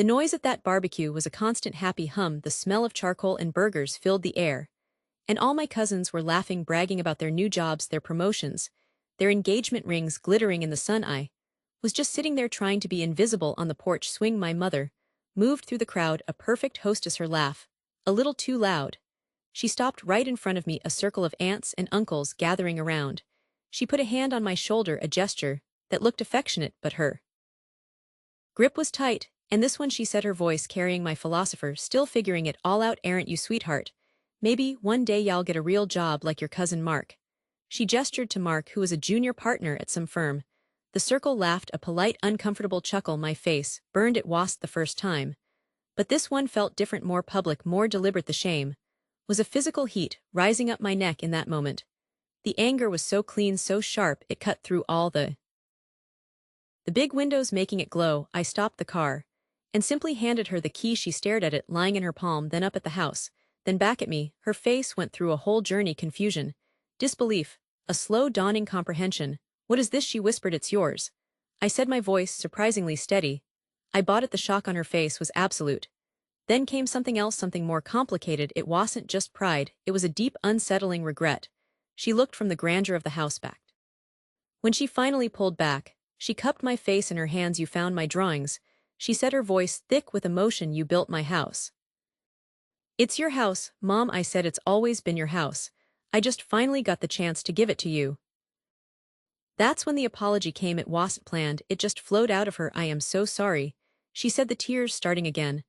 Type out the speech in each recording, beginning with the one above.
The noise at that barbecue was a constant happy hum. The smell of charcoal and burgers filled the air, and all my cousins were laughing, bragging about their new jobs, their promotions, their engagement rings glittering in the sun. I was just sitting there trying to be invisible on the porch swing. My mother moved through the crowd, a perfect hostess, her laugh a little too loud. She stopped right in front of me, a circle of aunts and uncles gathering around. She put a hand on my shoulder, a gesture that looked affectionate, but her grip was tight. And this one, she said, her voice carrying my philosopher, still figuring it all out. Aren't you, sweetheart? Maybe one day y'all get a real job like your cousin Mark. She gestured to Mark, who was a junior partner at some firm. The circle laughed, a polite, uncomfortable chuckle. My face burned. It wasn't the first time, but this one felt different, more public, more deliberate. The shame was a physical heat rising up my neck in that moment. The anger was so clean, so sharp, it cut through all the big windows, making it glow. I stopped the car and simply handed her the key. She stared at it lying in her palm, then up at the house, then back at me. Her face went through a whole journey: confusion, disbelief, a slow dawning comprehension. What is this? She whispered. It's yours, I said, my voice surprisingly steady. I bought it. The shock on her face was absolute. Then came something else, something more complicated. It wasn't just pride, it was a deep, unsettling regret. She looked from the grandeur of the house back. When she finally pulled back, she cupped my face in her hands. You found my drawings, she said, her voice thick with emotion. You built my house. It's your house, Mom, I said. It's always been your house. I just finally got the chance to give it to you. That's when the apology came. It wasn't planned, it just flowed out of her. I am so sorry, she said, the tears starting again.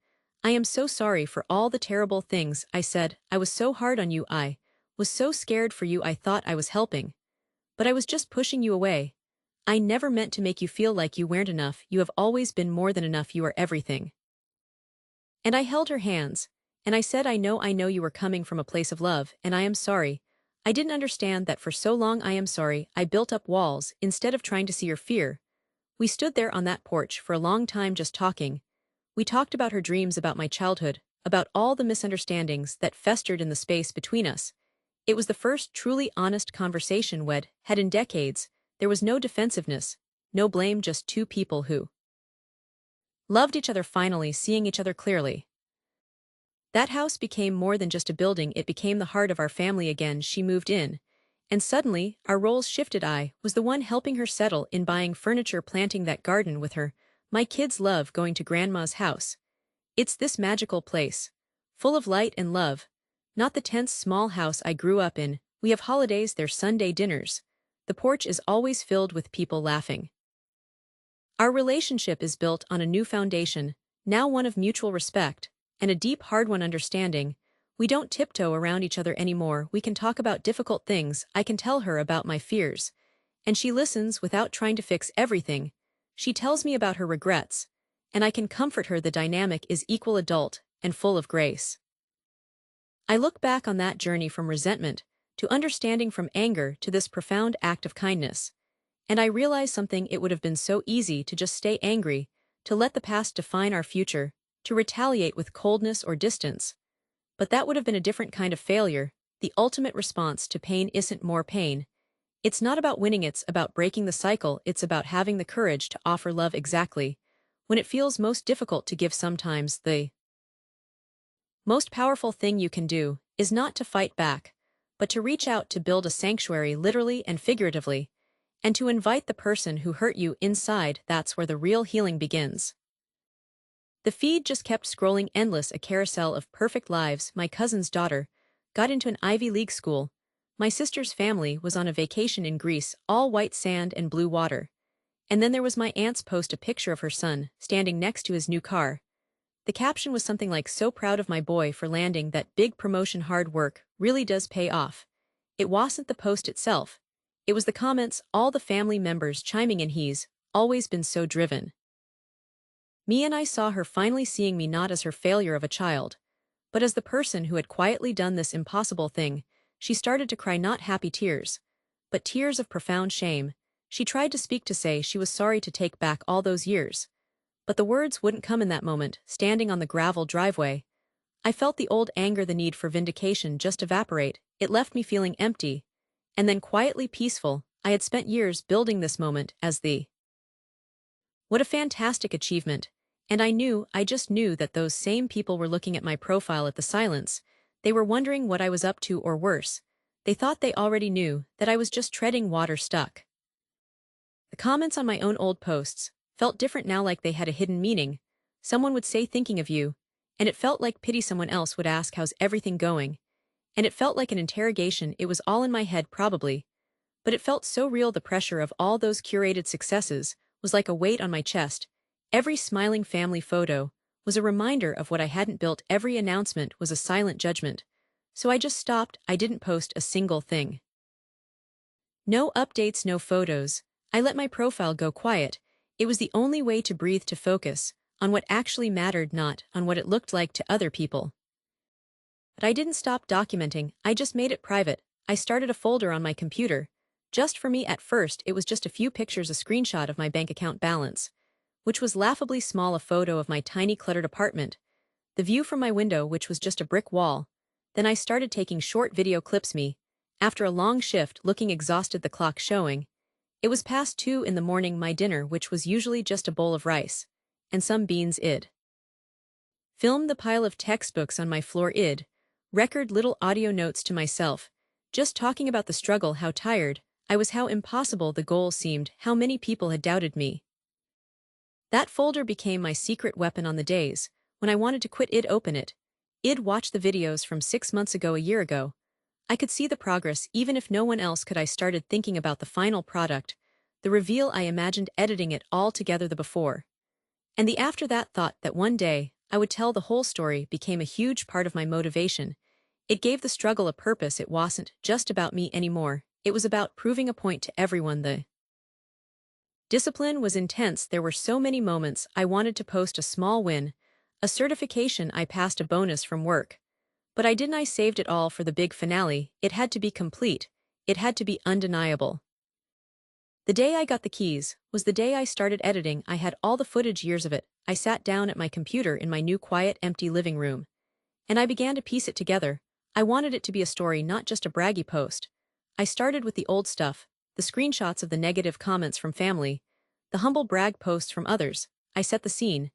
I am so sorry for all the terrible things I said. I was so hard on you. I was so scared for you. I thought I was helping, but I was just pushing you away. I never meant to make you feel like you weren't enough. You have always been more than enough. You are everything. And I held her hands, and I said, I know you were coming from a place of love, and I am sorry. I didn't understand that for so long. I am sorry. I built up walls instead of trying to see your fear. We stood there on that porch for a long time just talking. We talked about her dreams, about my childhood, about all the misunderstandings that festered in the space between us. It was the first truly honest conversation we'd had in decades. There was no defensiveness, no blame, just two people who loved each other, finally seeing each other clearly. That house became more than just a building, it became the heart of our family again. She moved in, and suddenly our roles shifted. I was the one helping her settle in, buying furniture, planting that garden with her. My kids love going to Grandma's house. It's this magical place, full of light and love. Not the tense small house I grew up in. We have holidays there, Sunday dinners. The porch is always filled with people laughing. Our relationship is built on a new foundation, now one of mutual respect, and a deep, hard-won understanding. We don't tiptoe around each other anymore. We can talk about difficult things. I can tell her about my fears, and she listens without trying to fix everything. She tells me about her regrets, and I can comfort her. The dynamic is equal, adult, and full of grace. I look back on that journey, from resentment to understanding, from anger to this profound act of kindness, and I realize something. It would have been so easy to just stay angry, to let the past define our future, to retaliate with coldness or distance. But that would have been a different kind of failure. The ultimate response to pain isn't more pain. It's not about winning, it's about breaking the cycle. It's about having the courage to offer love exactly when it feels most difficult to give. Sometimes the most powerful thing you can do is not to fight back, but to reach out, to build a sanctuary, literally and figuratively, and to invite the person who hurt you inside. That's where the real healing begins. The feed just kept scrolling, endless, a carousel of perfect lives. My cousin's daughter got into an Ivy League school. My sister's family was on a vacation in Greece, all white sand and blue water. And then there was my aunt's post, a picture of her son standing next to his new car. The caption was something like, so proud of my boy for landing that big promotion. Hard work really does pay off. It wasn't the post itself. It was the comments, all the family members chiming in. He's always been so driven. Me, and I saw her finally seeing me not as her failure of a child, but as the person who had quietly done this impossible thing. She started to cry, not happy tears, but tears of profound shame. She tried to speak, to say she was sorry, to take back all those years. But the words wouldn't come in that moment. Standing on the gravel driveway, I felt the old anger, the need for vindication, just evaporate. It left me feeling empty, and then quietly peaceful. I had spent years building this moment as the what a fantastic achievement, And I just knew that those same people were looking at my profile at the silence. They were wondering what I was up to, or worse. They thought they already knew that I was just treading water stuck. The comments on my own old posts felt different now, like they had a hidden meaning. Someone would say thinking of you, and it felt like pity. Someone else would ask how's everything going, and it felt like an interrogation. It was all in my head probably, but it felt so real. The pressure of all those curated successes was like a weight on my chest. Every smiling family photo was a reminder of what I hadn't built. Every announcement was a silent judgment. So I just stopped. I didn't post a single thing. No updates, no photos. I let my profile go quiet. It was the only way to breathe, to focus on what actually mattered, not on what it looked like to other people. But I didn't stop documenting, I just made it private. I started a folder on my computer. Just for me. At first, it was just a few pictures, a screenshot of my bank account balance, which was laughably small, a photo of my tiny cluttered apartment, the view from my window, which was just a brick wall. Then I started taking short video clips, me after a long shift, looking exhausted, the clock showing. It was past 2 in the morning. My dinner, which was usually just a bowl of rice and some beans, id filmed the pile of textbooks on my floor, id record little audio notes to myself, just talking about the struggle, how tired I was, how impossible the goal seemed, how many people had doubted me. That folder became my secret weapon on the days when I wanted to quit. Id open it. Id watch the videos from 6 months ago, a year ago. I could see the progress even if no one else could. I started thinking about the final product, the reveal. I imagined editing it all together, the before and the after. That thought that one day I would tell the whole story became a huge part of my motivation. It gave the struggle a purpose. It wasn't just about me anymore. It was about proving a point to everyone. The discipline was intense. There were so many moments I wanted to post: a small win, a certification I passed, a bonus from work. But I didn't. I saved it all for the big finale. It had to be complete. It had to be undeniable. The day I got the keys was the day I started editing. I had all the footage, years of it. I sat down at my computer in my new quiet, empty living room, and I began to piece it together. I wanted it to be a story, not just a braggy post. I started with the old stuff, the screenshots of the negative comments from family, the humble brag posts from others. I set the scene.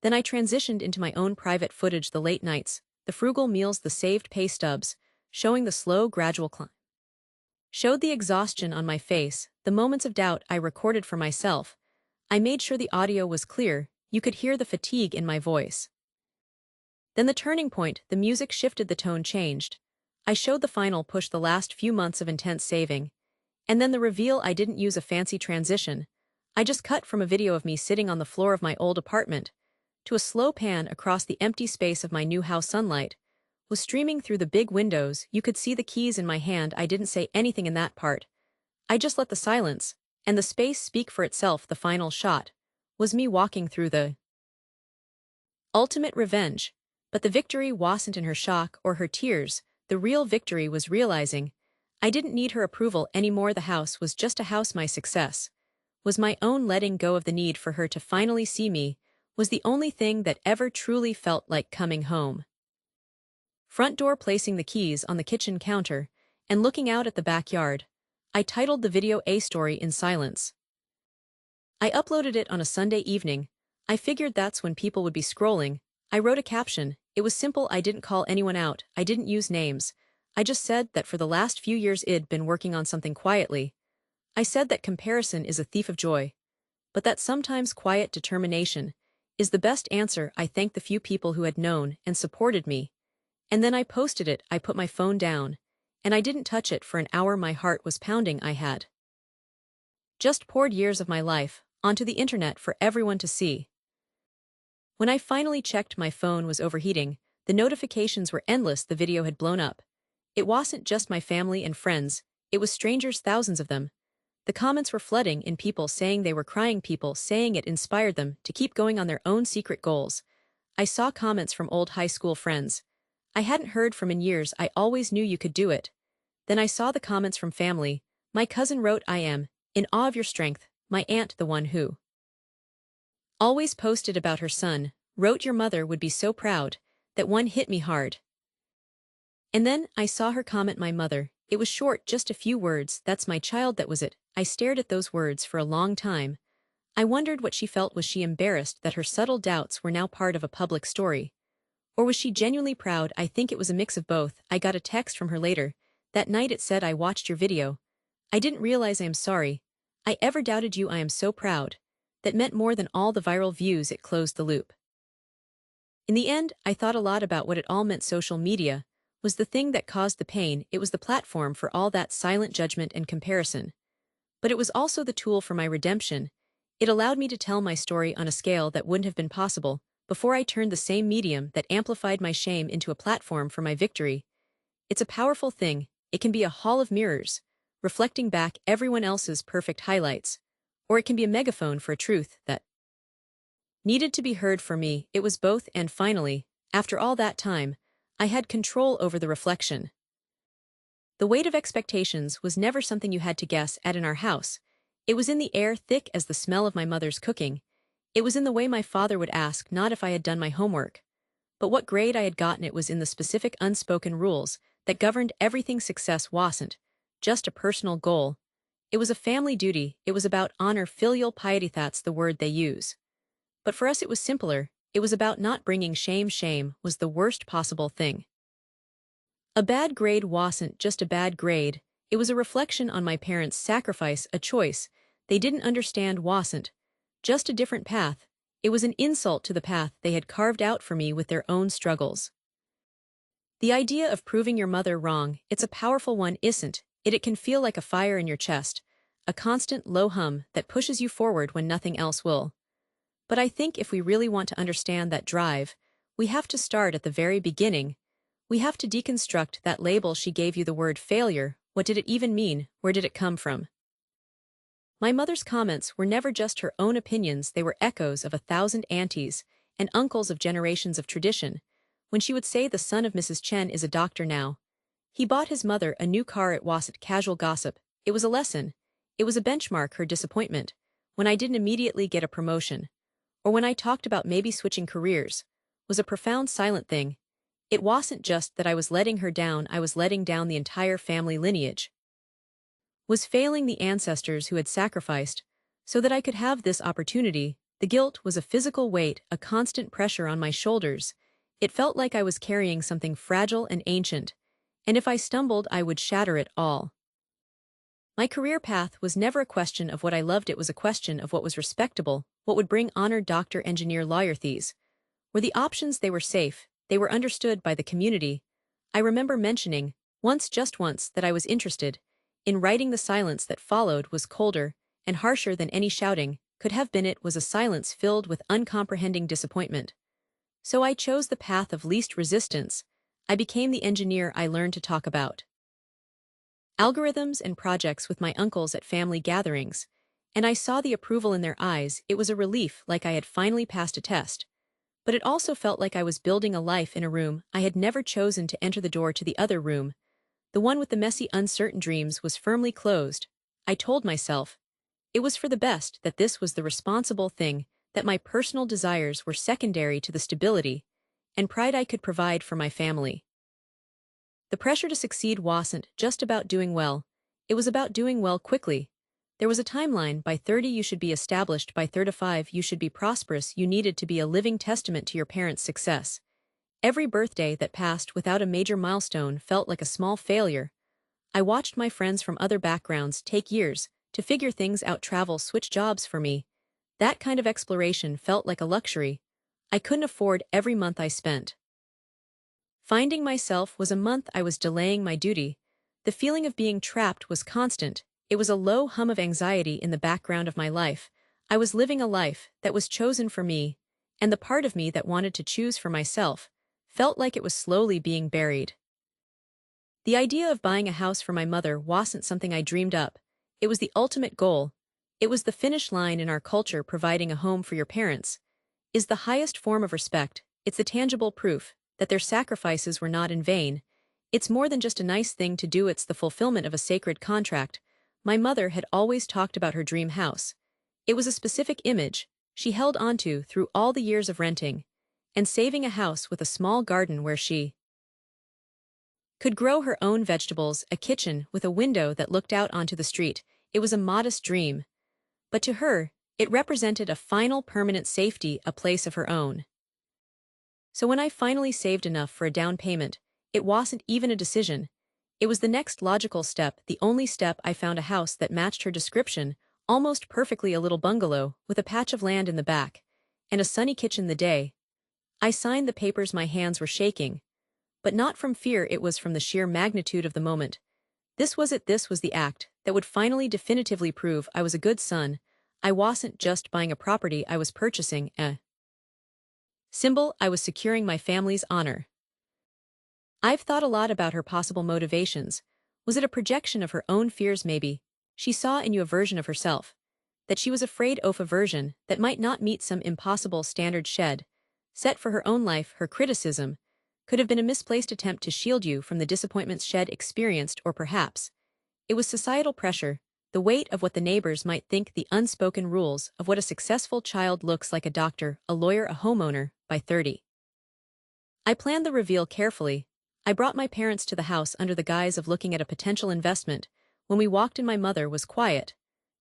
Then I transitioned into my own private footage, the late nights, the frugal meals, the saved pay stubs, showing the slow, gradual climb. Showed the exhaustion on my face, the moments of doubt I recorded for myself. I made sure the audio was clear. You could hear the fatigue in my voice. Then the turning point, the music shifted, the tone changed. I showed the final push, the last few months of intense saving. And then the reveal. I didn't use a fancy transition. I just cut from a video of me sitting on the floor of my old apartment to a slow pan across the empty space of my new house. Sunlight was streaming through the big windows. You could see the keys in my hand. I didn't say anything in that part. I just let the silence and the space speak for itself. The final shot was me walking through the ultimate revenge. But the victory wasn't in her shock or her tears. The real victory was realizing I didn't need her approval anymore. The house was just a house. My success was my own. Letting go of the need for her to finally see me was the only thing that ever truly felt like coming home. Front door, placing the keys on the kitchen counter, and looking out at the backyard. I titled the video "A Story in Silence." I uploaded it on a Sunday evening. I figured that's when people would be scrolling. I wrote a caption. It was simple. I didn't call anyone out. I didn't use names. I just said that for the last few years I'd been working on something quietly. I said that comparison is a thief of joy, but that sometimes quiet determination is the best answer. I thanked the few people who had known and supported me. And then I posted it. I put my phone down, and I didn't touch it for an hour. My heart was pounding. I had just poured years of my life onto the internet for everyone to see. When I finally checked, my phone was overheating. The notifications were endless. The video had blown up. It wasn't just my family and friends. It was strangers, thousands of them. The comments were flooding in, people saying they were crying, people saying it inspired them to keep going on their own secret goals. I saw comments from old high school friends I hadn't heard from in years. I always knew you could do it. Then I saw the comments from family. My cousin wrote, "I am in awe of your strength." My aunt, the one who always posted about her son, wrote, "Your mother would be so proud." That one hit me hard. And then I saw her comment, "My mother." It was short, just a few words. "That's my child." That was it. I stared at those words for a long time. I wondered what she felt. Was she embarrassed that her subtle doubts were now part of a public story? Or was she genuinely proud? I think it was a mix of both. I got a text from her later. That night it said, "I watched your video. I didn't realize. I am sorry. I ever doubted you. I am so proud." That meant more than all the viral views. It closed the loop. In the end, I thought a lot about what it all meant. Social media was the thing that caused the pain. It was the platform for all that silent judgment and comparison. But it was also the tool for my redemption. It allowed me to tell my story on a scale that wouldn't have been possible before I turned the same medium that amplified my shame into a platform for my victory. It's a powerful thing. It can be a hall of mirrors, reflecting back everyone else's perfect highlights. Or it can be a megaphone for a truth that needed to be heard. For me, it was both. And finally, after all that time, I had control over the reflection. The weight of expectations was never something you had to guess at in our house. It was in the air, thick as the smell of my mother's cooking. It was in the way my father would ask not if I had done my homework, but what grade I had gotten. It was in the specific unspoken rules that governed everything. Success wasn't just a personal goal. It was a family duty. It was about honor, filial piety. That's the word they use. But for us it was simpler. It was about not bringing shame. Shame was the worst possible thing. A bad grade wasn't just a bad grade. It was a reflection on my parents' sacrifice, a choice they didn't understand. Wasn't just a different path. It was an insult to the path they had carved out for me with their own struggles. The idea of proving your mother wrong, it's a powerful one, isn't it? It can feel like a fire in your chest, a constant low hum that pushes you forward when nothing else will. But I think if we really want to understand that drive, we have to start at the very beginning. We have to deconstruct that label she gave you, the word failure. What did it even mean? Where did it come from? My mother's comments were never just her own opinions. They were echoes of 1,000 aunties and uncles of generations of tradition. When she would say, "The son of Mrs. Chen is a doctor now. He bought his mother a new car." It wasn't casual gossip. It was a lesson. It was a benchmark. Her disappointment when I didn't immediately get a promotion, or when I talked about maybe switching careers, was a profound silent thing. It wasn't just that I was letting her down. I was letting down the entire family lineage. Was failing the ancestors who had sacrificed so that I could have this opportunity. The guilt was a physical weight, a constant pressure on my shoulders. It felt like I was carrying something fragile and ancient, and if I stumbled, I would shatter it all. My career path was never a question of what I loved. It was a question of what was respectable, what would bring honor. Doctor, engineer, lawyer. These were the options. They were safe. They were understood by the community. I remember mentioning, just once, that I was interested in writing. The silence that followed was colder and harsher than any shouting could have been. It was a silence filled with uncomprehending disappointment. So I chose the path of least resistance. I became the engineer. I learned to talk about algorithms and projects with my uncles at family gatherings, and I saw the approval in their eyes. It was a relief, like I had finally passed a test. But it also felt like I was building a life in a room I had never chosen to enter. The door to the other room, the one with the messy, uncertain dreams, was firmly closed. I told myself it was for the best, that this was the responsible thing, that my personal desires were secondary to the stability and pride I could provide for my family. The pressure to succeed wasn't just about doing well. It was about doing well quickly. There was a timeline. By 30 you should be established. By 35 you should be prosperous. You needed to be a living testament to your parents' success. Every birthday that passed without a major milestone felt like a small failure. I watched my friends from other backgrounds take years to figure things out, travel, switch jobs. For me, that kind of exploration felt like a luxury I couldn't afford. Every month I spent finding myself was a month I was delaying my duty. The feeling of being trapped was constant. It was a low hum of anxiety in the background of my life. I was living a life that was chosen for me, and the part of me that wanted to choose for myself felt like it was slowly being buried. The idea of buying a house for my mother wasn't something I dreamed up. It was the ultimate goal. It was the finish line in our culture. Providing a home for your parents is the highest form of respect. It's the tangible proof that their sacrifices were not in vain. It's more than just a nice thing to do. It's the fulfillment of a sacred contract. My mother had always talked about her dream house. It was a specific image she held onto through all the years of renting and saving, a house with a small garden where she could grow her own vegetables, a kitchen with a window that looked out onto the street. It was a modest dream, but to her, It represented a final permanent safety, a place of her own. So when I finally saved enough for a down payment, it wasn't even a decision. It was the next logical step, the only step. I found a house that matched her description, almost perfectly, a little bungalow, with a patch of land in the back, and a sunny kitchen. The day I signed the papers, my hands were shaking. But not from fear, it was from the sheer magnitude of the moment. This was it, this was the act that would finally definitively prove I was a good son. I wasn't just buying a property, I was purchasing a symbol. I was securing my family's honor. I've thought a lot about her possible motivations. Was it a projection of her own fears maybe? She saw in you a version of herself. That she was afraid of a version that might not meet some impossible standard set for her own life. Her criticism could have been a misplaced attempt to shield you from the disappointments she'd experienced, or perhaps it was societal pressure, the weight of what the neighbors might think, the unspoken rules of what a successful child looks like: a doctor, a lawyer, a homeowner, by 30. I planned the reveal carefully. I brought my parents to the house under the guise of looking at a potential investment. When we walked in, my mother was quiet.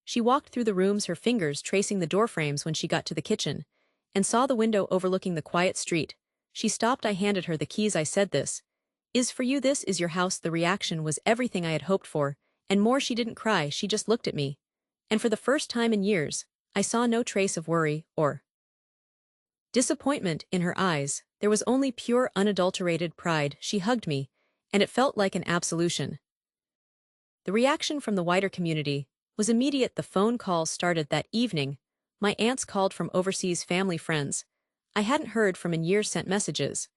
She walked through the rooms, her fingers tracing the doorframes. When she got to the kitchen and saw the window overlooking the quiet street, she stopped. I handed her the keys. I said, "This is for you, this is your house." The reaction was everything I had hoped for, and more. She didn't cry, she just looked at me. And for the first time in years, I saw no trace of worry or disappointment in her eyes. There was only pure, unadulterated pride. She hugged me, and it felt like an absolution. The reaction from the wider community was immediate. The phone calls started that evening. My aunts called from overseas, family, friends I hadn't heard from in years sent messages.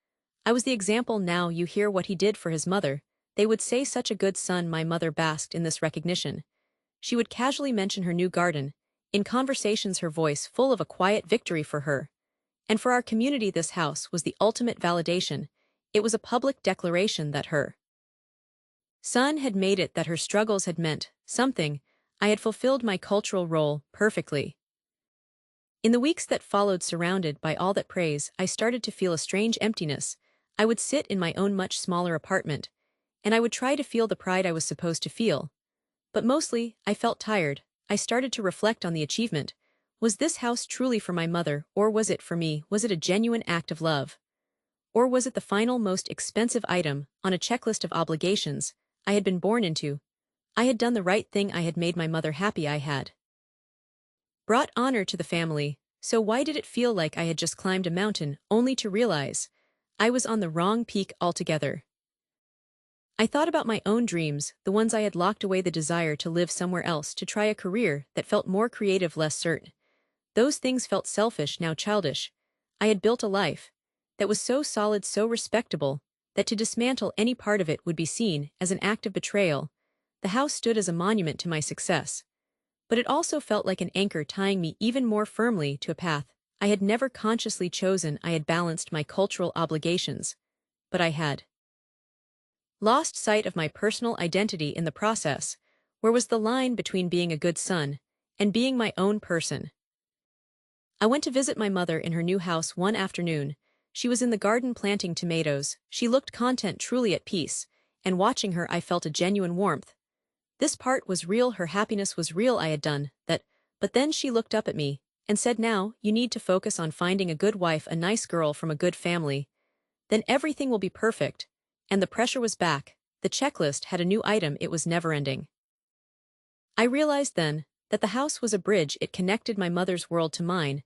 I was the example. "Now you hear what he did for his mother," they would say. "Such a good son." My mother basked in this recognition. She would casually mention her new garden in conversations, her voice full of a quiet victory for her. And for our community, this house was the ultimate validation. It was a public declaration that her son had made it, that her struggles had meant something. I had fulfilled my cultural role perfectly. In the weeks that followed, surrounded by all that praise, I started to feel a strange emptiness. I would sit in my own much smaller apartment, and I would try to feel the pride I was supposed to feel. But mostly, I felt tired. I started to reflect on the achievement. Was this house truly for my mother, or was it for me? Was it a genuine act of love? Or was it the final, most expensive item on a checklist of obligations I had been born into? I had done the right thing. I had made my mother happy. I had brought honor to the family. So why did it feel like I had just climbed a mountain, only to realize I was on the wrong peak altogether? I thought about my own dreams, the ones I had locked away, the desire to live somewhere else, to try a career that felt more creative, less certain. Those things felt selfish, now childish. I had built a life that was so solid, so respectable, that to dismantle any part of it would be seen as an act of betrayal. The house stood as a monument to my success. But it also felt like an anchor tying me even more firmly to a path I had never consciously chosen. I had balanced my cultural obligations, but I had lost sight of my personal identity in the process. Where was the line between being a good son and being my own person? I went to visit my mother in her new house one afternoon. She was in the garden planting tomatoes. She looked content, truly at peace, and watching her I felt a genuine warmth. This part was real, her happiness was real. I had done that, but then she looked up at me and said, "Now, you need to focus on finding a good wife, a nice girl from a good family. Then everything will be perfect." And the pressure was back. The checklist had a new item. It was never-ending. I realized then that the house was a bridge. It connected my mother's world to mine.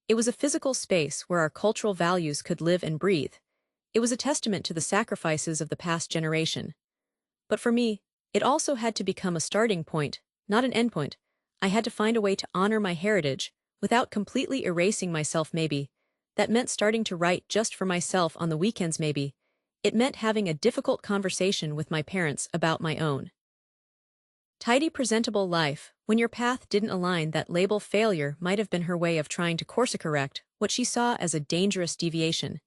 It was a physical space where our cultural values could live and breathe. It was a testament to the sacrifices of the past generation. But for me, it also had to become a starting point, not an endpoint. I had to find a way to honor my heritage without completely erasing myself. Maybe that meant starting to write just for myself on the weekends. Maybe it meant having a difficult conversation with my parents about my own tidy, presentable life. When your path didn't align, that label failure might have been her way of trying to course-correct what she saw as a dangerous deviation.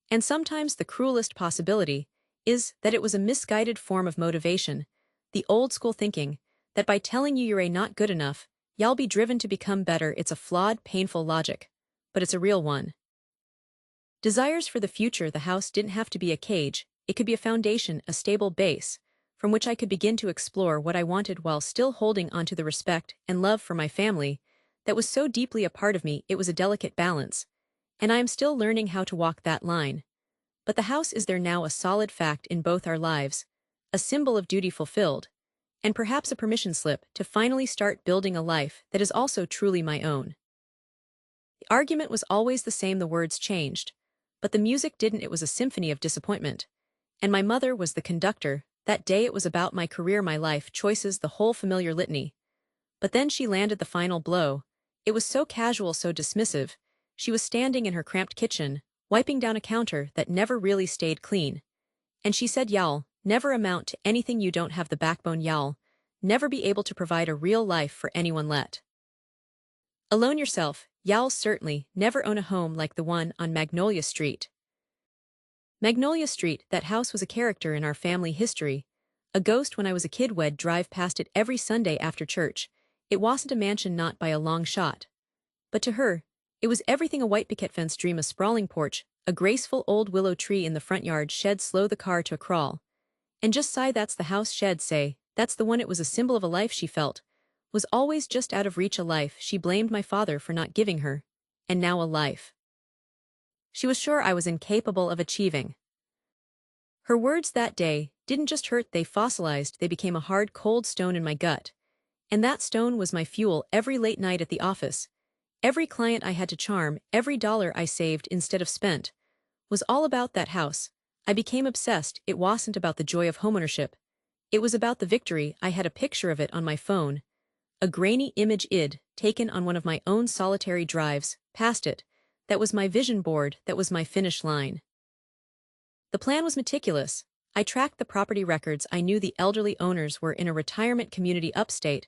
And sometimes the cruelest possibility is that it was a misguided form of motivation, the old-school thinking that by telling you you're not good enough, you'll be driven to become better. It's a flawed, painful logic, but it's a real one. Desires for the future. The house didn't have to be a cage. It could be a foundation, a stable base, from which I could begin to explore what I wanted while still holding onto the respect and love for my family. that was so deeply a part of me it was a delicate balance, and I am still learning how to walk that line. But the house is there now, a solid fact in both our lives, a symbol of duty fulfilled, and perhaps a permission slip to finally start building a life that is also truly my own. The argument was always the same, the words changed, but the music didn't. It was a symphony of disappointment. And my mother was the conductor. That day it was about my career, my life choices, the whole familiar litany. But then she landed the final blow. It was so casual, so dismissive. She was standing in her cramped kitchen, wiping down a counter that never really stayed clean. And she said, "Y'all never amount to anything, you don't have the backbone, y'all never be able to provide a real life for anyone, let alone yourself. Y'all certainly never own a home like the one on Magnolia Street." Magnolia Street, that house was a character in our family history. A ghost when I was a kid. We'd drive past it every Sunday after church. It wasn't a mansion, not by a long shot. But to her, it was everything: a white picket fence dream, a sprawling porch, a graceful old willow tree in the front yard, shed slow the car to a crawl. And just sigh, that's the house, she'd say, that's the one. It was a symbol of a life she felt was always just out of reach, a life she blamed my father for not giving her, and now a life she was sure I was incapable of achieving. Her words that day didn't just hurt, they fossilized, they became a hard, cold stone in my gut. And that stone was my fuel every late night at the office. Every client I had to charm, every dollar I saved instead of spent, was all about that house. I became obsessed. It wasn't about the joy of homeownership. It was about the victory. I had a picture of it on my phone. A grainy image taken on one of my own solitary drives past it. That was my vision board, that was my finish line. The plan was meticulous. I tracked the property records. I knew the elderly owners were in a retirement community upstate.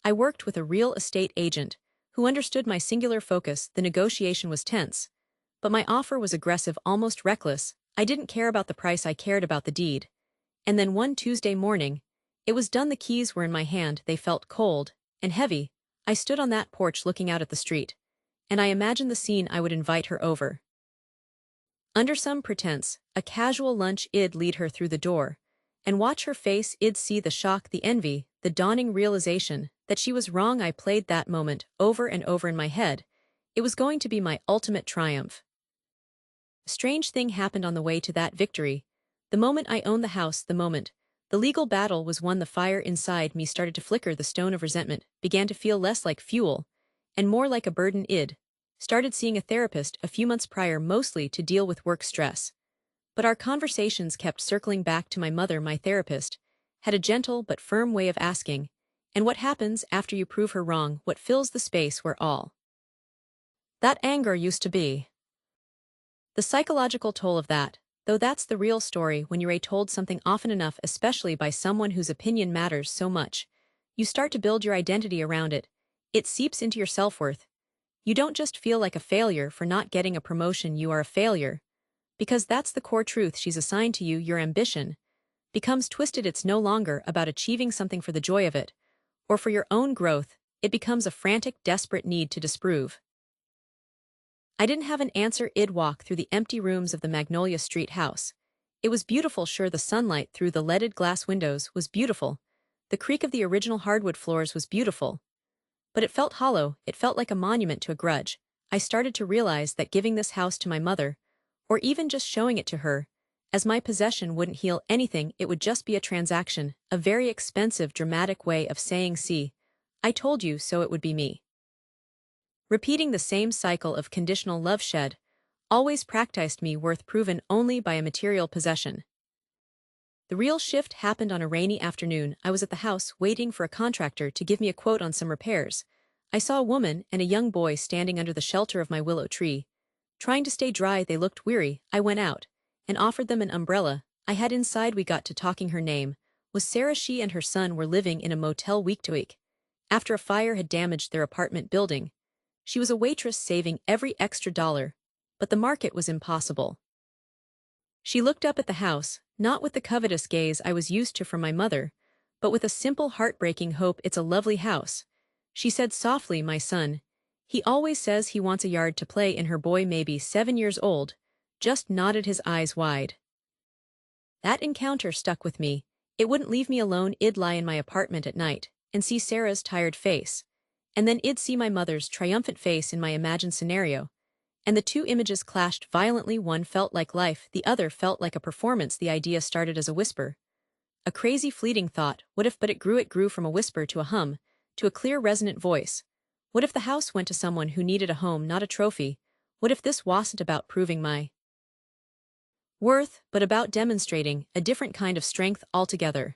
I worked with a real estate agent who understood my singular focus. The negotiation was tense, but my offer was aggressive, almost reckless. I didn't care about the price, I cared about the deed. And then one Tuesday morning, it was done. The keys were in my hand. They felt cold and heavy. I stood on that porch looking out at the street, and I imagined the scene. I would invite her over. Under some pretense, a casual lunch. I'd lead her through the door and watch her face. I'd see the shock, the envy, the dawning realization that she was wrong. I played that moment over and over in my head. It was going to be my ultimate triumph. A strange thing happened on the way to that victory. The moment I owned the house, the moment the legal battle was won, the fire inside me started to flicker. The stone of resentment began to feel less like fuel and more like a burden. I'd started seeing a therapist a few months prior, mostly to deal with work stress. But our conversations kept circling back to my mother. My therapist had a gentle but firm way of asking, "And what happens after you prove her wrong? What fills the space where all that anger used to be?" The psychological toll of that, though, that's the real story. When you're told something often enough, especially by someone whose opinion matters so much, you start to build your identity around it. It seeps into your self-worth. You don't just feel like a failure for not getting a promotion, you are a failure because that's the core truth she's assigned to you. Your ambition becomes twisted. It's no longer about achieving something for the joy of it or for your own growth. It becomes a frantic, desperate need to disprove. I didn't have an answer. I'd walk through the empty rooms of the Magnolia Street house. It was beautiful, sure, the sunlight through the leaded glass windows was beautiful. The creak of the original hardwood floors was beautiful. But it felt hollow. It felt like a monument to a grudge. I started to realize that giving this house to my mother, or even just showing it to her as my possession, wouldn't heal anything. It would just be a transaction, a very expensive, dramatic way of saying, "See, I told you so." It would be me repeating the same cycle of conditional love shed, always practiced me worth proven only by a material possession. The real shift happened on a rainy afternoon. I was at the house waiting for a contractor to give me a quote on some repairs. I saw a woman and a young boy standing under the shelter of my willow tree, trying to stay dry. They looked weary. I went out and offered them an umbrella I had inside. We got to talking. Her name was Sarah. She and her son were living in a motel week to week after a fire had damaged their apartment building. She was a waitress, saving every extra dollar, but the market was impossible. She looked up at the house, not with the covetous gaze I was used to from my mother, but with a simple, heartbreaking hope. "It's a lovely house," she said softly. "My son, he always says he wants a yard to play in." Her boy, maybe 7 years old, just nodded, his eyes wide. That encounter stuck with me. It wouldn't leave me alone. I'd lie in my apartment at night and see Sarah's tired face, and then I'd see my mother's triumphant face in my imagined scenario, and the two images clashed violently. One felt like life, the other felt like a performance. The idea started as a whisper. A crazy fleeting thought, what if, but it grew from a whisper to a hum, to a clear resonant voice. What if the house went to someone who needed a home, not a trophy? What if this wasn't about proving my worth, but about demonstrating a different kind of strength altogether?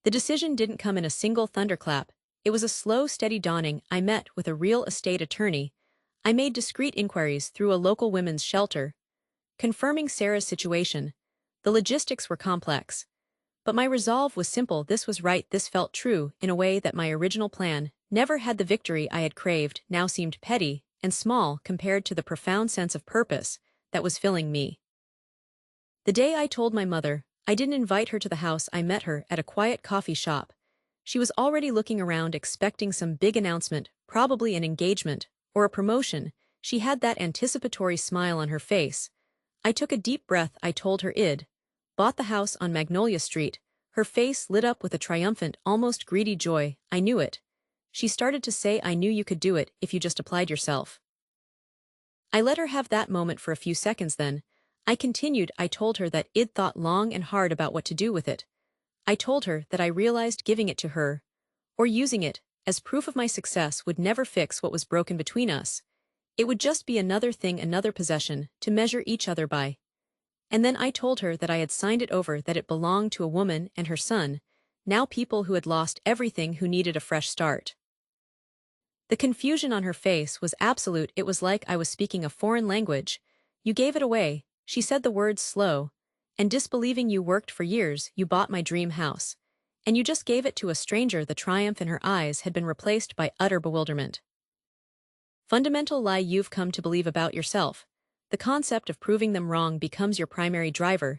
The decision didn't come in a single thunderclap. It was a slow, steady dawning. I met with a real estate attorney. I made discreet inquiries through a local women's shelter, confirming Sarah's situation. The logistics were complex, but my resolve was simple. This was right, this felt true, in a way that my original plan never had. The victory I had craved now seemed petty and small compared to the profound sense of purpose that was filling me. The day I told my mother, I didn't invite her to the house. I met her at a quiet coffee shop. She was already looking around, expecting some big announcement, probably an engagement or a promotion. She had that anticipatory smile on her face. I took a deep breath. I told her I'd bought the house on Magnolia Street. Her face lit up with a triumphant, almost greedy joy. I knew it. She started to say, I knew you could do it if you just applied yourself. I let her have that moment for a few seconds. Then I continued. I told her that I'd thought long and hard about what to do with it. I told her that I realized giving it to her, or using it as proof of my success, would never fix what was broken between us. It would just be another thing, another possession, to measure each other by. And then I told her that I had signed it over, that it belonged to a woman and her son, now people who had lost everything, who needed a fresh start. The confusion on her face was absolute. It was like I was speaking a foreign language. You gave it away, she said the words slow and disbelieving. You worked for years, you bought my dream house, and you just gave it to a stranger. The triumph in her eyes had been replaced by utter bewilderment. Fundamental lie you've come to believe about yourself. The concept of proving them wrong becomes your primary driver.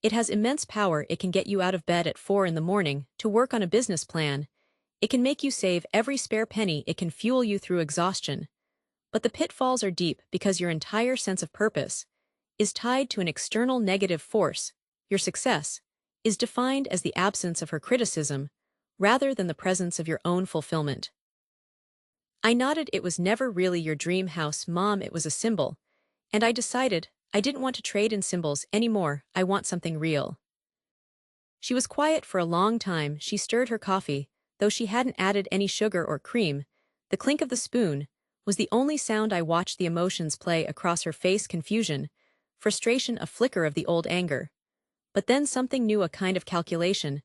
It has immense power. It can get you out of bed at 4 in the morning to work on a business plan. It can make you save every spare penny. It can fuel you through exhaustion. But the pitfalls are deep, because your entire sense of purpose is tied to an external negative force. Your success is defined as the absence of her criticism, rather than the presence of your own fulfillment. I nodded. It was never really your dream house, Mom. It was a symbol. And I decided I didn't want to trade in symbols anymore. I want something real. She was quiet for a long time. She stirred her coffee, though she hadn't added any sugar or cream. The clink of the spoon was the only sound. I watched the emotions play across her face: confusion, frustration, a flicker of the old anger. But then something new, a kind of calculation,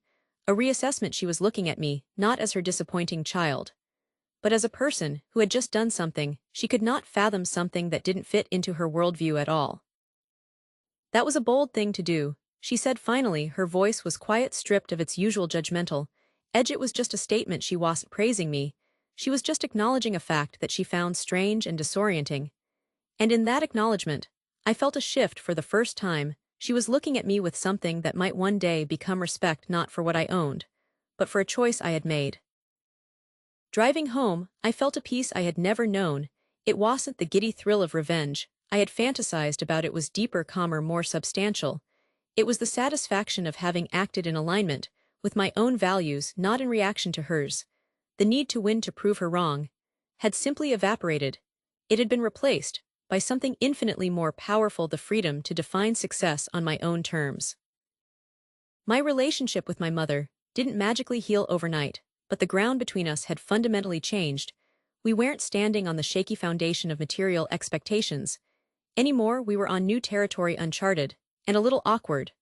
a reassessment. She was looking at me, not as her disappointing child, but as a person who had just done something she could not fathom, something that didn't fit into her worldview at all. That was a bold thing to do, she said finally. Her voice was quiet, stripped of its usual judgmental edge. It was just a statement. She wasn't praising me. She was just acknowledging a fact that she found strange and disorienting. And in that acknowledgement, I felt a shift for the first time. She was looking at me with something that might one day become respect, not for what I owned, but for a choice I had made. Driving home, I felt a peace I had never known. It wasn't the giddy thrill of revenge I had fantasized about. It was deeper, calmer, more substantial. It was the satisfaction of having acted in alignment with my own values, not in reaction to hers. The need to win, to prove her wrong, had simply evaporated. It had been replaced by something infinitely more powerful: the freedom to define success on my own terms. My relationship with my mother didn't magically heal overnight, but the ground between us had fundamentally changed. We weren't standing on the shaky foundation of material expectations anymore. We were on new territory, uncharted and a little awkward,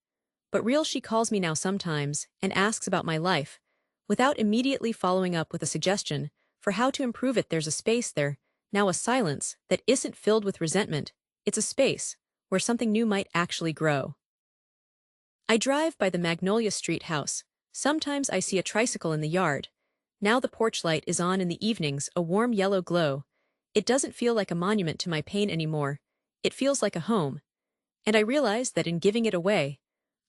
but real. She calls me now sometimes and asks about my life, without immediately following up with a suggestion for how to improve it. There's a space there, now a silence that isn't filled with resentment. It's a space where something new might actually grow. I drive by the Magnolia Street house. Sometimes I see a tricycle in the yard. Now the porch light is on in the evenings, a warm yellow glow. It doesn't feel like a monument to my pain anymore. It feels like a home. And I realize that in giving it away,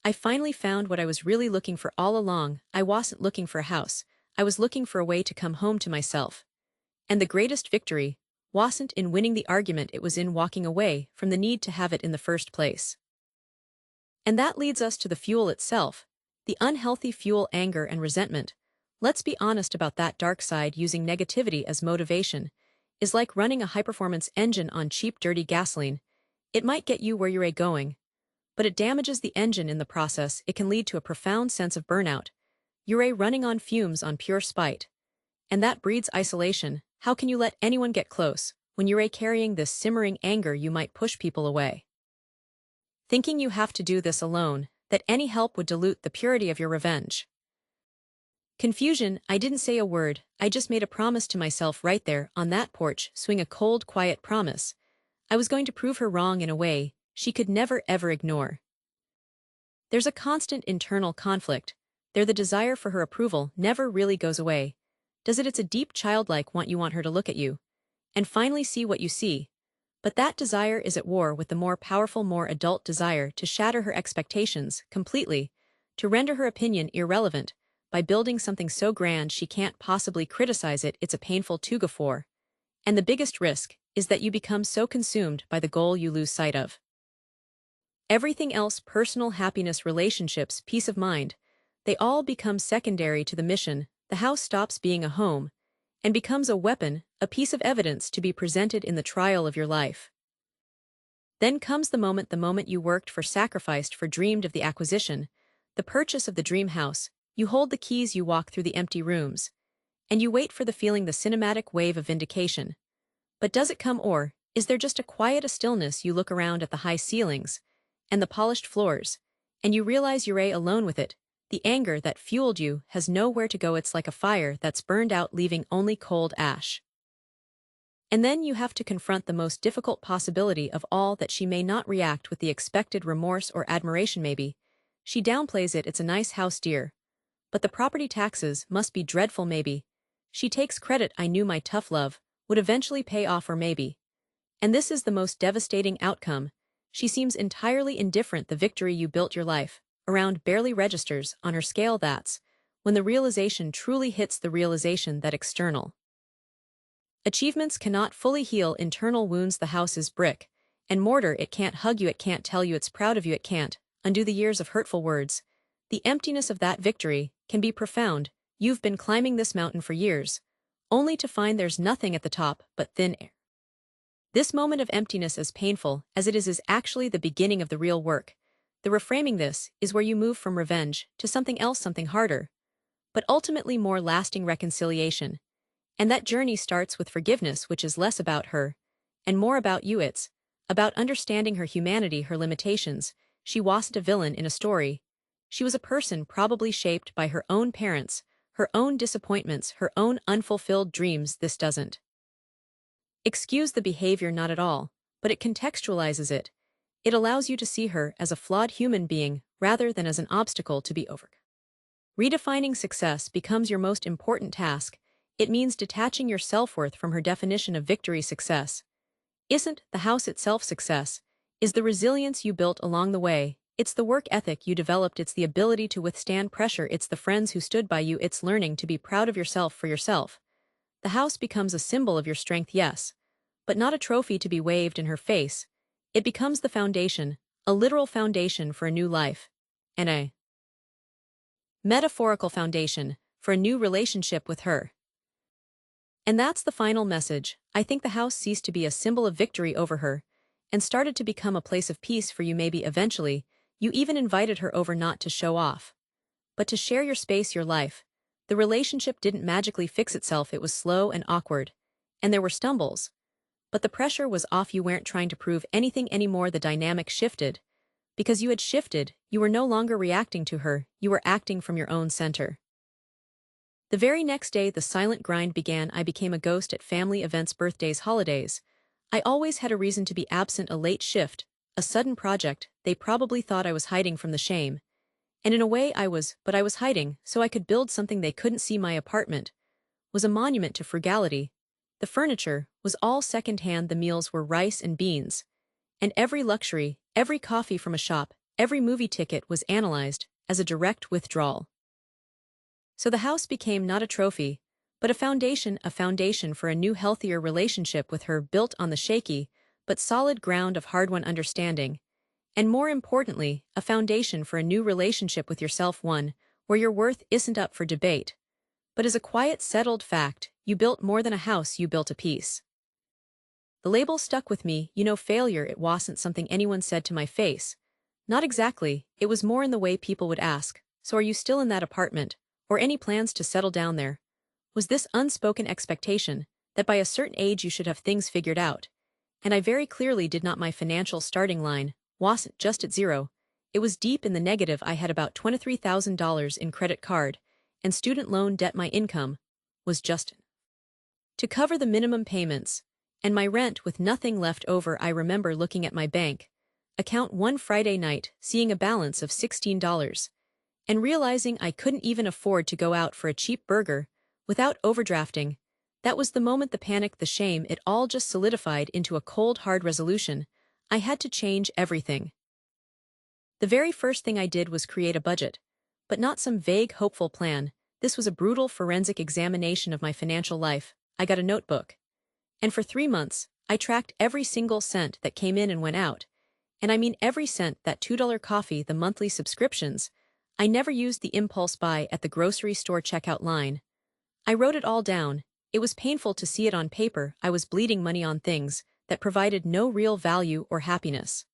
I finally found what I was really looking for all along. I wasn't looking for a house. I was looking for a way to come home to myself. And the greatest victory wasn't in winning the argument. It was in walking away from the need to have it in the first place. And that leads us to the fuel itself, the unhealthy fuel: anger and resentment. Let's be honest about that dark side. Using negativity as motivation is like running a high-performance engine on cheap, dirty gasoline. It might get you where you're going, but it damages the engine in the process. It can lead to a profound sense of burnout. You're running on fumes on pure spite. And that breeds isolation. How can you let anyone get close when you're carrying this simmering anger? You might push people away, thinking you have to do this alone, that any help would dilute the purity of your revenge. Confusion. I didn't say a word, I just made a promise to myself right there on that porch, swing a cold, quiet promise. I was going to prove her wrong in a way she could never ever ignore. There's a constant internal conflict. There, the desire for her approval never really goes away. Does it? It's a deep childlike want. You want her to look at you and finally see what you see. But that desire is at war with the more powerful, more adult desire to shatter her expectations completely, to render her opinion irrelevant, by building something so grand she can't possibly criticize it. It's a painful tug of war. And the biggest risk is that you become so consumed by the goal you lose sight of everything else: personal happiness, relationships, peace of mind. They all become secondary to the mission. The house stops being a home and becomes a weapon, a piece of evidence to be presented in the trial of your life. Then comes the moment you worked for, sacrificed for, dreamed of, the acquisition, the purchase of the dream house. You hold the keys, you walk through the empty rooms, and you wait for the feeling, the cinematic wave of vindication. But does it come, or is there just a quiet stillness? You look around at the high ceilings and the polished floors, and you realize you're alone with it. The anger that fueled you has nowhere to go. It's like a fire that's burned out, leaving only cold ash. And then you have to confront the most difficult possibility of all, that she may not react with the expected remorse or admiration. Maybe she downplays it. It's a nice house, dear, but the property taxes must be dreadful. Maybe she takes credit. I knew my tough love would eventually pay off. Or maybe, and this is the most devastating outcome, she seems entirely indifferent. The victory you built your life around barely registers on her scale. That's when the realization truly hits, the realization that external achievements cannot fully heal internal wounds. The house is brick and mortar. It can't hug you, it can't tell you it's proud of you, it can't undo the years of hurtful words. The emptiness of that victory can be profound. You've been climbing this mountain for years, only to find there's nothing at the top but thin air. This moment of emptiness, as painful as it is actually the beginning of the real work. The reframing this is where you move from revenge to something else, something harder, but ultimately more lasting: reconciliation. And that journey starts with forgiveness, which is less about her and more about you. It's about understanding her humanity, her limitations. She wasn't a villain in a story. She was a person, probably shaped by her own parents, her own disappointments, her own unfulfilled dreams. This doesn't excuse the behavior, not at all, but it contextualizes it. It allows you to see her as a flawed human being rather than as an obstacle to be overcome. Redefining success becomes your most important task. It means detaching your self-worth from her definition of victory. Success isn't the house itself. Success is the resilience you built along the way. It's the work ethic you developed. It's the ability to withstand pressure. It's the friends who stood by you. It's learning to be proud of yourself for yourself. The house becomes a symbol of your strength, yes, but not a trophy to be waved in her face. It becomes the foundation, a literal foundation for a new life, and a metaphorical foundation for a new relationship with her. And that's the final message. I think the house ceased to be a symbol of victory over her and started to become a place of peace for you. Maybe eventually, you even invited her over, not to show off, but to share your space, your life. The relationship didn't magically fix itself. It was slow and awkward, and there were stumbles. But the pressure was off. You weren't trying to prove anything anymore. The dynamic shifted. Because you had shifted, you were no longer reacting to her, you were acting from your own center. The very next day, the silent grind began. I became a ghost at family events, birthdays, holidays. I always had a reason to be absent: a late shift, a sudden project. They probably thought I was hiding from the shame. And in a way I was, but I was hiding so I could build something they couldn't see. My apartment was a monument to frugality. The furniture was all second-hand. The meals were rice and beans. And every luxury, every coffee from a shop, every movie ticket was analyzed as a direct withdrawal. So the house became not a trophy, but a foundation for a new, healthier relationship with her, built on the shaky but solid ground of hard-won understanding. And more importantly, a foundation for a new relationship with yourself, one where your worth isn't up for debate, but as a quiet, settled fact, you built more than a house, you built a piece. The label stuck with me, failure, it wasn't something anyone said to my face. Not exactly, it was more in the way people would ask, so are you still in that apartment, or any plans to settle down there? Was this unspoken expectation, that by a certain age you should have things figured out? And I very clearly did not. My financial starting line wasn't just at zero. It was deep in the negative. I had about $23,000 in credit card and student loan debt. My income was just to cover the minimum payments and my rent with nothing left over. I remember looking at my bank account one Friday night, seeing a balance of $16, and realizing I couldn't even afford to go out for a cheap burger without overdrafting. That was the moment the panic, the shame, it all just solidified into a cold, hard resolution. I had to change everything. The very first thing I did was create a budget, but not some vague, hopeful plan. This was a brutal forensic examination of my financial life. I got a notebook. And for 3 months, I tracked every single cent that came in and went out. And I mean every cent, that $2 coffee, the monthly subscriptions. I never used the impulse buy at the grocery store checkout line. I wrote it all down. It was painful to see it on paper. I was bleeding money on things that provided no real value or happiness.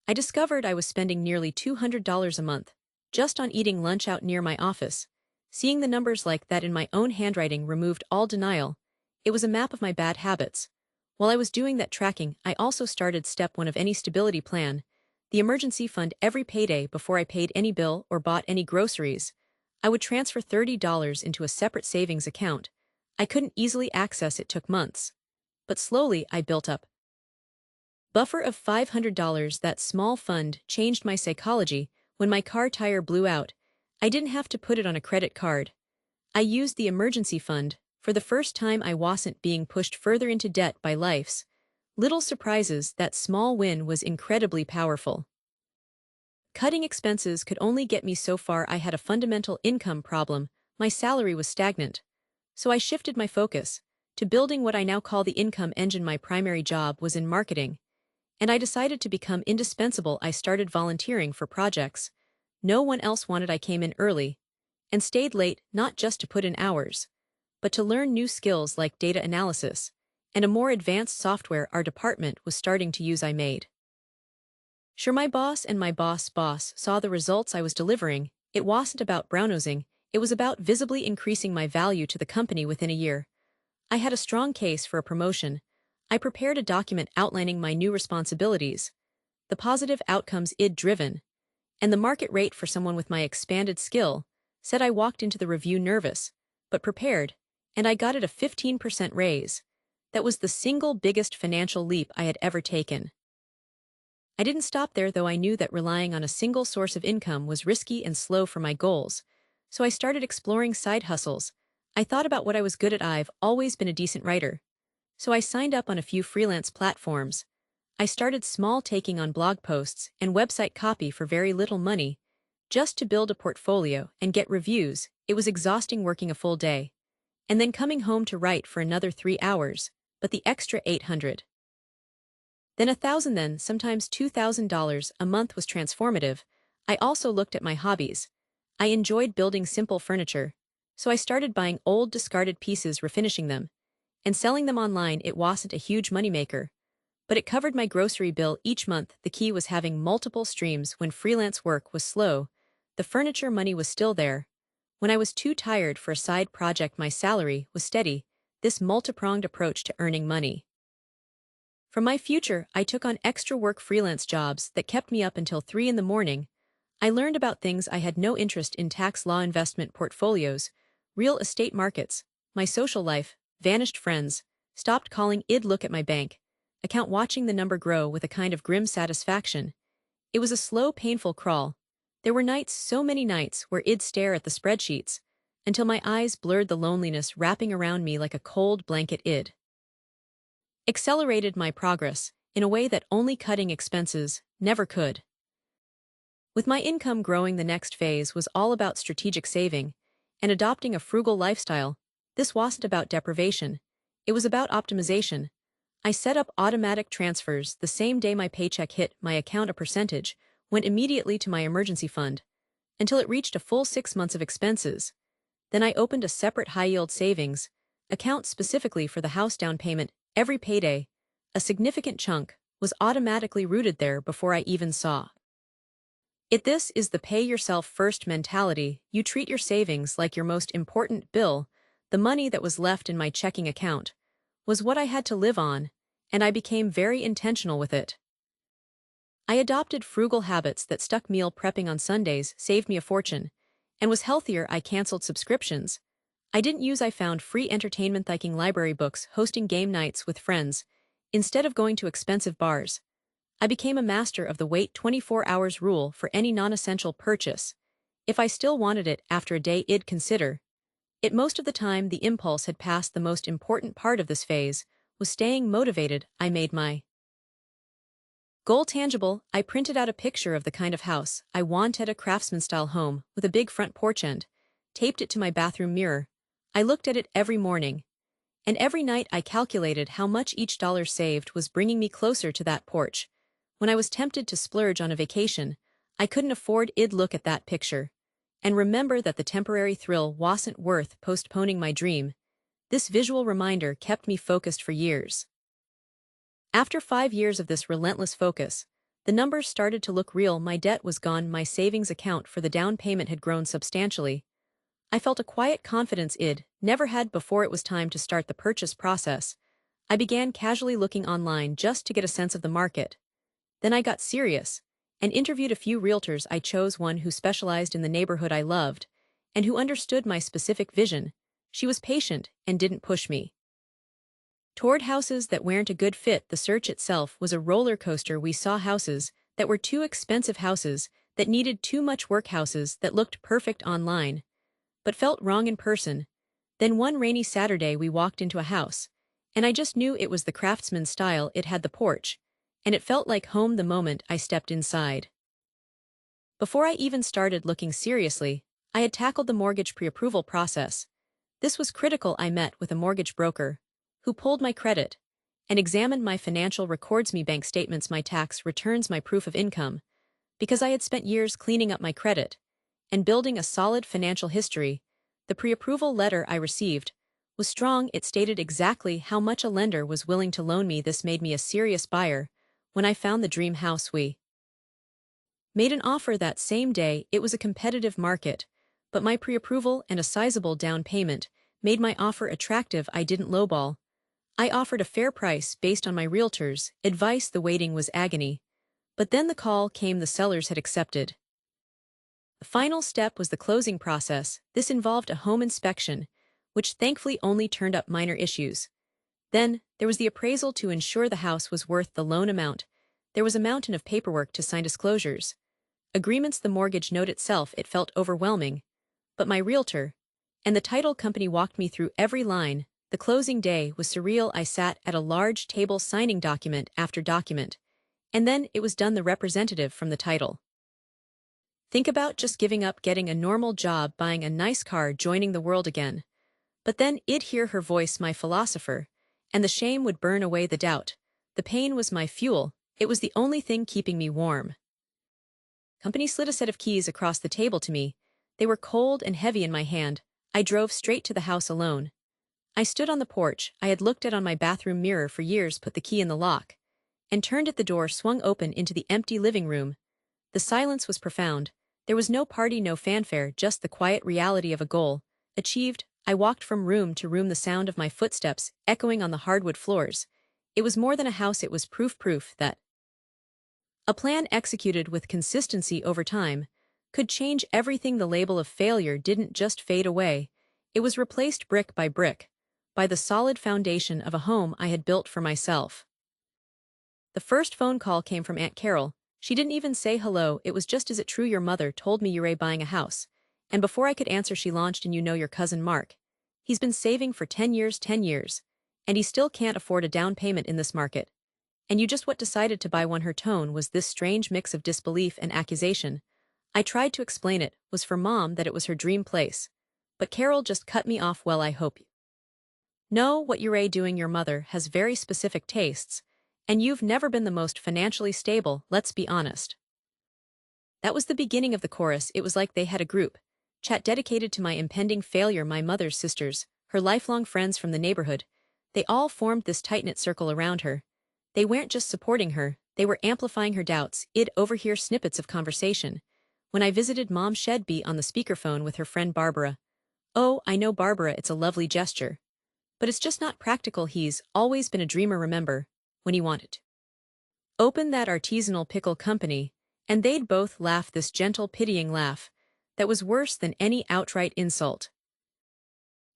I discovered I was spending nearly $200 a month just on eating lunch out near my office. Seeing the numbers like that in my own handwriting removed all denial. It was a map of my bad habits. While I was doing that tracking, I also started step 1 of any stability plan, the emergency fund. Every payday, before I paid any bill or bought any groceries, I would transfer $30 into a separate savings account. I couldn't easily access it. Took months. But slowly I built up buffer of $500. That small fund changed my psychology. When my car tire blew out, I didn't have to put it on a credit card. I used the emergency fund. For the first time, I wasn't being pushed further into debt by life's little surprises. That small win was incredibly powerful. Cutting expenses could only get me so far. I had a fundamental income problem. My salary was stagnant. So I shifted my focus to building what I now call the income engine. My primary job was in marketing, and I decided to become indispensable. I started volunteering for projects no one else wanted. I came in early and stayed late, not just to put in hours, but to learn new skills like data analysis and a more advanced software our department was starting to use. I made sure my boss and my boss' boss saw the results I was delivering. It wasn't about brown-nosing, it was about visibly increasing my value to the company. Within a year, I had a strong case for a promotion. I prepared a document outlining my new responsibilities, the positive outcomes I'd driven, and the market rate for someone with my expanded skill set. I walked into the review nervous, but prepared, and I got it a 15% raise. That was the single biggest financial leap I had ever taken. I didn't stop there, though. I knew that relying on a single source of income was risky and slow for my goals, so I started exploring side hustles. I thought about what I was good at. I've always been a decent writer, so I signed up on a few freelance platforms. I started small, taking on blog posts and website copy for very little money, just to build a portfolio and get reviews. It was exhausting working a full day, and then coming home to write for another 3 hours, but the extra 800, then 1,000, then sometimes $2,000 a month was transformative. I also looked at my hobbies. I enjoyed building simple furniture, so I started buying old discarded pieces, refinishing them, and selling them online. It wasn't a huge moneymaker, but it covered my grocery bill each month. The key was having multiple streams. When freelance work was slow, the furniture money was still there. When I was too tired for a side project, my salary was steady. This multi-pronged approach to earning money. For my future, I took on extra work, freelance jobs that kept me up until 3 in the morning. I learned about things I had no interest in: tax law, investment portfolios, real estate markets. My social life vanished. Friends stopped calling. I'd look at my bank account, watching the number grow with a kind of grim satisfaction. It was a slow, painful crawl. There were nights, so many nights, where I'd stare at the spreadsheets until my eyes blurred, the loneliness wrapping around me like a cold blanket. I'd accelerated my progress in a way that only cutting expenses never could. With my income growing, the next phase was all about strategic saving and adopting a frugal lifestyle. This wasn't about deprivation, it was about optimization. I set up automatic transfers. The same day my paycheck hit my account, a percentage went immediately to my emergency fund, until it reached a full 6 months of expenses. Then I opened a separate high-yield savings account specifically for the house down payment. Every payday, a significant chunk, was automatically routed there before I even saw it. This is the pay-yourself-first mentality. You treat your savings like your most important bill. The money that was left in my checking account was what I had to live on, and I became very intentional with it. I adopted frugal habits that stuck. Meal prepping on Sundays saved me a fortune, and was healthier. I canceled subscriptions I found free entertainment, liking library books, hosting game nights with friends, instead of going to expensive bars. I became a master of the wait 24 hours rule for any non-essential purchase. If I still wanted it after a day, I'd consider it. Most of the time, the impulse had passed. The most important part of this phase was staying motivated. I made my goal tangible. I printed out a picture of the kind of house I wanted, a craftsman-style home with a big front porch, and taped it to my bathroom mirror. I looked at it every morning, and every night I calculated how much each dollar saved was bringing me closer to that porch. When I was tempted to splurge on a vacation I couldn't afford, I'd look at that picture and remember that the temporary thrill wasn't worth postponing my dream. This visual reminder kept me focused for years. After 5 years of this relentless focus, the numbers started to look real. My debt was gone, my savings account for the down payment had grown substantially. I felt a quiet confidence I'd never had before. It was time to start the purchase process. I began casually looking online just to get a sense of the market. Then I got serious and interviewed a few realtors. I chose one who specialized in the neighborhood I loved and who understood my specific vision. She was patient and didn't push me toward houses that weren't a good fit. The search itself was a roller coaster. We saw houses that were too expensive, houses that needed too much work, houses that looked perfect online but felt wrong in person. Then one rainy Saturday we walked into a house, and I just knew it was the craftsman style. It had the porch, and it felt like home the moment I stepped inside. Before I even started looking seriously, I had tackled the mortgage pre-approval process. This was critical. I met with a mortgage broker who pulled my credit and examined my financial records, my bank statements, my tax returns, my proof of income, because I had spent years cleaning up my credit and building a solid financial history. The pre-approval letter I received was strong. It stated exactly how much a lender was willing to loan me. This made me a serious buyer. When I found the dream house, we made an offer that same day. It was a competitive market, but my pre-approval and a sizable down payment made my offer attractive. I didn't lowball. I offered a fair price based on my realtor's advice. The waiting was agony, but then the call came. The sellers had accepted. The final step was the closing process. This involved a home inspection, which thankfully only turned up minor issues. Then, there was the appraisal to ensure the house was worth the loan amount. There was a mountain of paperwork to sign, disclosures, agreements, the mortgage note itself. It felt overwhelming. But my realtor and the title company walked me through every line. The closing day was surreal. I sat at a large table signing document after document, and then it was done. The representative from the title. Think about just giving up, getting a normal job, buying a nice car, joining the world again. But then I'd hear her voice, my philosopher, and the shame would burn away the doubt. The pain was my fuel. It was the only thing keeping me warm. Company slid a set of keys across the table to me. They were cold and heavy in my hand. I drove straight to the house alone. I stood on the porch I had looked at on my bathroom mirror for years, put the key in the lock, and turned it. The door swung open into the empty living room. The silence was profound. There was no party, no fanfare, just the quiet reality of a goal achieved. I walked from room to room, the sound of my footsteps echoing on the hardwood floors. It was more than a house. It was proof that a plan executed with consistency over time could change everything. The label of failure didn't just fade away. It was replaced brick by brick by the solid foundation of a home I had built for myself. The first phone call came from Aunt Carol. She didn't even say hello. It was just, "Is it true your mother told me you're buying a house?" And before I could answer, she launched, "And you know your cousin Mark. He's been saving for 10 years, and he still can't afford a down payment in this market. And you just what decided to buy one." Her tone was this strange mix of disbelief and accusation. I tried to explain it was for Mom, that it was her dream place. But Carol just cut me off. "Well, I hope you know what you're doing. Your mother has very specific tastes, and you've never been the most financially stable, let's be honest." That was the beginning of the chorus. It was like they had a group chat dedicated to my impending failure. My mother's sisters, her lifelong friends from the neighborhood, they all formed this tight-knit circle around her. They weren't just supporting her, they were amplifying her doubts. I'd overhear snippets of conversation. When I visited Mom, she'd be on the speakerphone with her friend Barbara. "Oh, I know Barbara, it's a lovely gesture. But it's just not practical. He's always been a dreamer, remember, when he wanted to open that artisanal pickle company." And they'd both laugh, this gentle, pitying laugh that was worse than any outright insult.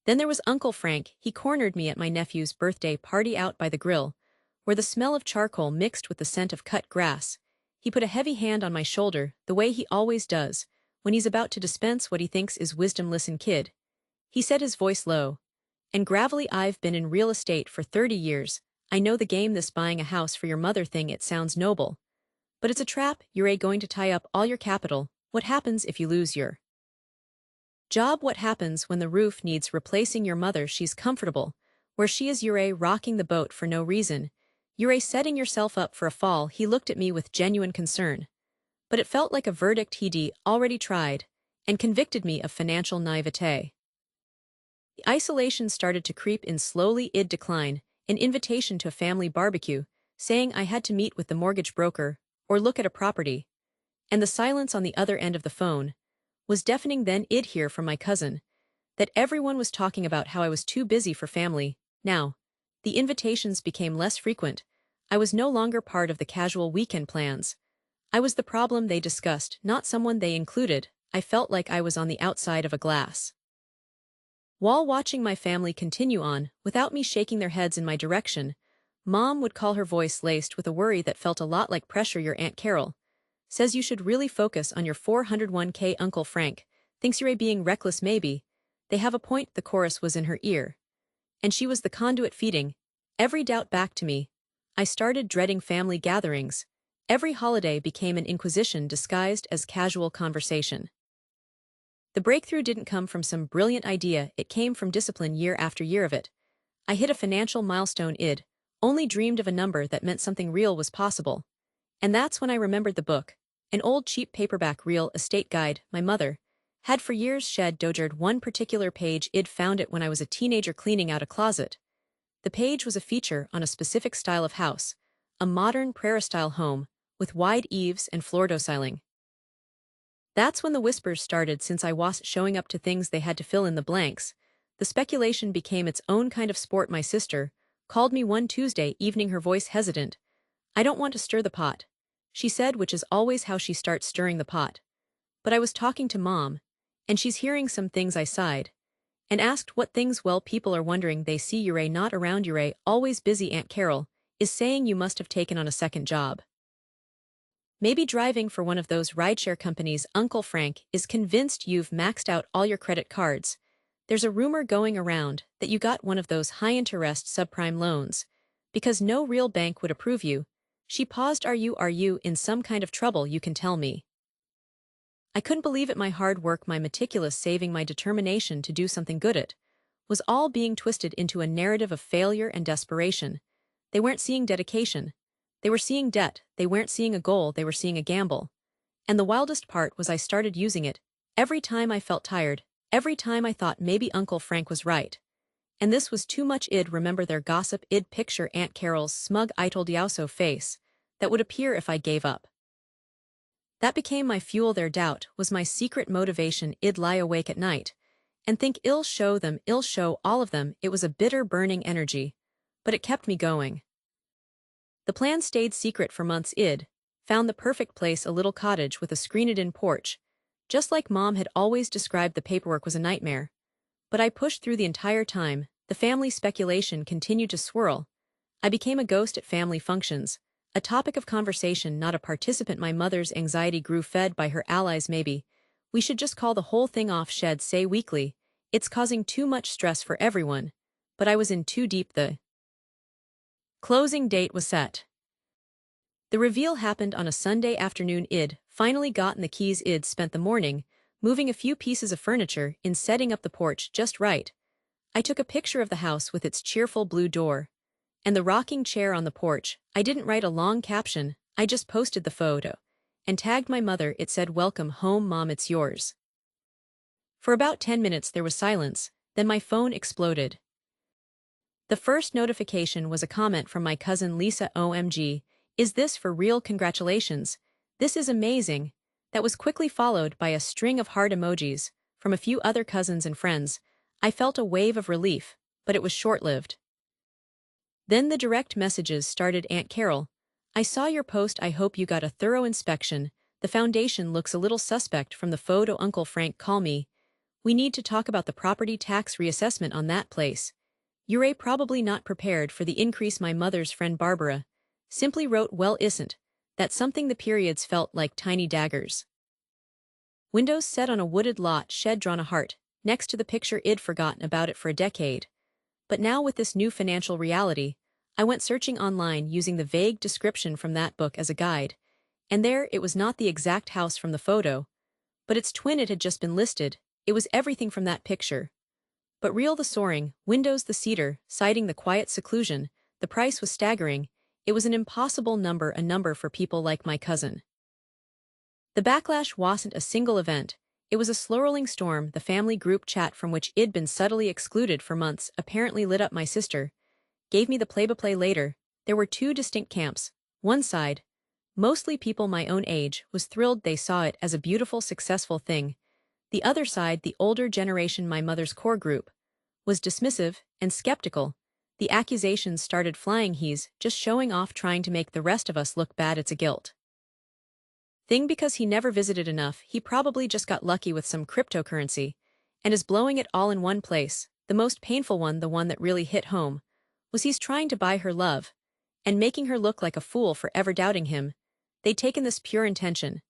Then there was Uncle Frank. He cornered me at my nephew's birthday party out by the grill, where the smell of charcoal mixed with the scent of cut grass. He put a heavy hand on my shoulder, the way he always does when he's about to dispense what he thinks is wisdom. "Listen, kid," he said, his voice low and gravelly. "I've been in real estate for 30 years. I know the game. This buying a house for your mother thing, it sounds noble. But it's a trap. You're going to tie up all your capital. What happens if you lose your job? What happens when the roof needs replacing? Your mother, she's comfortable where she is. You're rocking the boat for no reason. You're setting yourself up for a fall." He looked at me with genuine concern, but it felt like a verdict. He'd already tried and convicted me of financial naivete. The isolation started to creep in slowly. I'd decline an invitation to a family barbecue, saying I had to meet with the mortgage broker or look at a property. And the silence on the other end of the phone was deafening. Then I'd hear from my cousin that everyone was talking about how I was too busy for family. Now, the invitations became less frequent. I was no longer part of the casual weekend plans. I was the problem they discussed, not someone they included. I felt like I was on the outside of a glass wall, watching my family continue on without me shaking their heads in my direction. Mom would call, her voice laced with a worry that felt a lot like pressure. "Your Aunt Carol says you should really focus on your 401k. Uncle Frank thinks you're being reckless. Maybe they have a point." The chorus was in her ear, and she was the conduit feeding every doubt back to me. I started dreading family gatherings. Every holiday became an inquisition disguised as casual conversation. The breakthrough didn't come from some brilliant idea, it came from discipline. Year after year of it, I hit a financial milestone. I'd only dreamed of a number that meant something real was possible. And that's when I remembered the book, an old cheap paperback real estate guide my mother had for years shed dogered one particular page. I'd found it when I was a teenager cleaning out a closet. The page was a feature on a specific style of house, a modern prairie-style home with wide eaves and floor ceiling. That's when the whispers started. Since I was showing up to things, they had to fill in the blanks. The speculation became its own kind of sport. My sister called me one Tuesday evening, her voice hesitant. "I don't want to stir the pot," she said, which is always how she starts stirring the pot. But I was talking to Mom, and she's hearing some things. I sighed and asked, "What things?" "Well, people are wondering. They see you're not around. You're always busy. Aunt Carol is saying you must have taken on a second job. Maybe driving for one of those rideshare companies. Uncle Frank is convinced you've maxed out all your credit cards. There's a rumor going around that you got one of those high-interest subprime loans because no real bank would approve you." She paused. Are you in some kind of trouble? You can tell me." I couldn't believe it. My hard work, my meticulous saving, my determination to do something good at was all being twisted into a narrative of failure and desperation. They weren't seeing dedication. They were seeing debt. They weren't seeing a goal. They were seeing a gamble. And the wildest part was I started using it every time I felt tired, every time I thought maybe Uncle Frank was right. And this was too much. I'd remember their gossip. I'd picture Aunt Carol's smug "I told you so" face that would appear if I gave up. That became my fuel. Their doubt was my secret motivation. I'd lie awake at night and think, "I'll show them, I'll show all of them." It was a bitter, burning energy, but it kept me going. The plan stayed secret for months. I'd found the perfect place, a little cottage with a screened-in porch. Just like Mom had always described, the paperwork was a nightmare. But I pushed through the entire time. The family speculation continued to swirl. I became a ghost at family functions, a topic of conversation, not a participant. My mother's anxiety grew, fed by her allies. "Maybe we should just call the whole thing off," she'd say weakly. "It's causing too much stress for everyone." But I was in too deep. The closing date was set. The reveal happened on a Sunday afternoon. I'd finally gotten the keys. I'd spent the morning moving a few pieces of furniture in, setting up the porch just right. I took a picture of the house with its cheerful blue door and the rocking chair on the porch. I didn't write a long caption, I just posted the photo and tagged my mother. It said, "Welcome home, Mom, it's yours." For about 10 minutes there was silence, then my phone exploded. The first notification was a comment from my cousin Lisa. OMG, is this for real? Congratulations. This is amazing. That was quickly followed by a string of heart emojis from a few other cousins and friends. I felt a wave of relief, but it was short-lived. Then the direct messages started. Aunt Carol, I saw your post. I hope you got a thorough inspection. The foundation looks a little suspect from the photo. Uncle Frank, call me. We need to talk about the property tax reassessment on that place. You're probably not prepared for the increase. My mother's friend Barbara simply wrote, well, isn't that something? The periods felt like tiny daggers. Windows set on a wooded lot. Shed drawn a heart next to the picture. I'd forgotten about it for a decade. But now with this new financial reality, I went searching online using the vague description from that book as a guide. And there it was, not the exact house from the photo, but its twin. It had just been listed. It was everything from that picture. But real: the soaring windows, the cedar, siding, the quiet seclusion. The price was staggering. It was an impossible number, a number for people like my cousin. The backlash wasn't a single event. It was a slow-rolling storm. The family group chat, from which I'd been subtly excluded for months, apparently lit up. My sister gave me the play-by-play later. There were two distinct camps. One side, mostly people my own age, was thrilled. They saw it as a beautiful, successful thing. The other side, the older generation, my mother's core group, was dismissive and skeptical. The accusations started flying. He's just showing off, trying to make the rest of us look bad. It's a guilt thing because he never visited enough. He probably just got lucky with some cryptocurrency and is blowing it all in one place. The most painful one, the one that really hit home, was he's trying to buy her love and making her look like a fool for ever doubting him. They'd taken this pure intention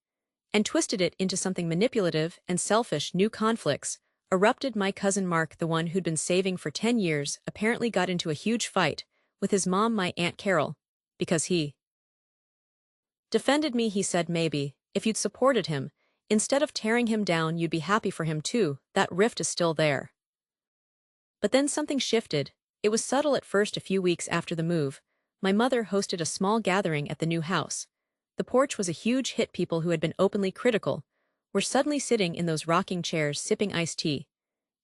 and twisted it into something manipulative and selfish. New conflicts erupted. My cousin Mark, the one who'd been saving for 10 years, apparently got into a huge fight with his mom, my Aunt Carol, because he defended me. He said maybe, if you'd supported him, instead of tearing him down, you'd be happy for him too. That rift is still there. But then something shifted. It was subtle at first. A few weeks after the move, my mother hosted a small gathering at the new house. The porch was a huge hit. People who had been openly critical were suddenly sitting in those rocking chairs, sipping iced tea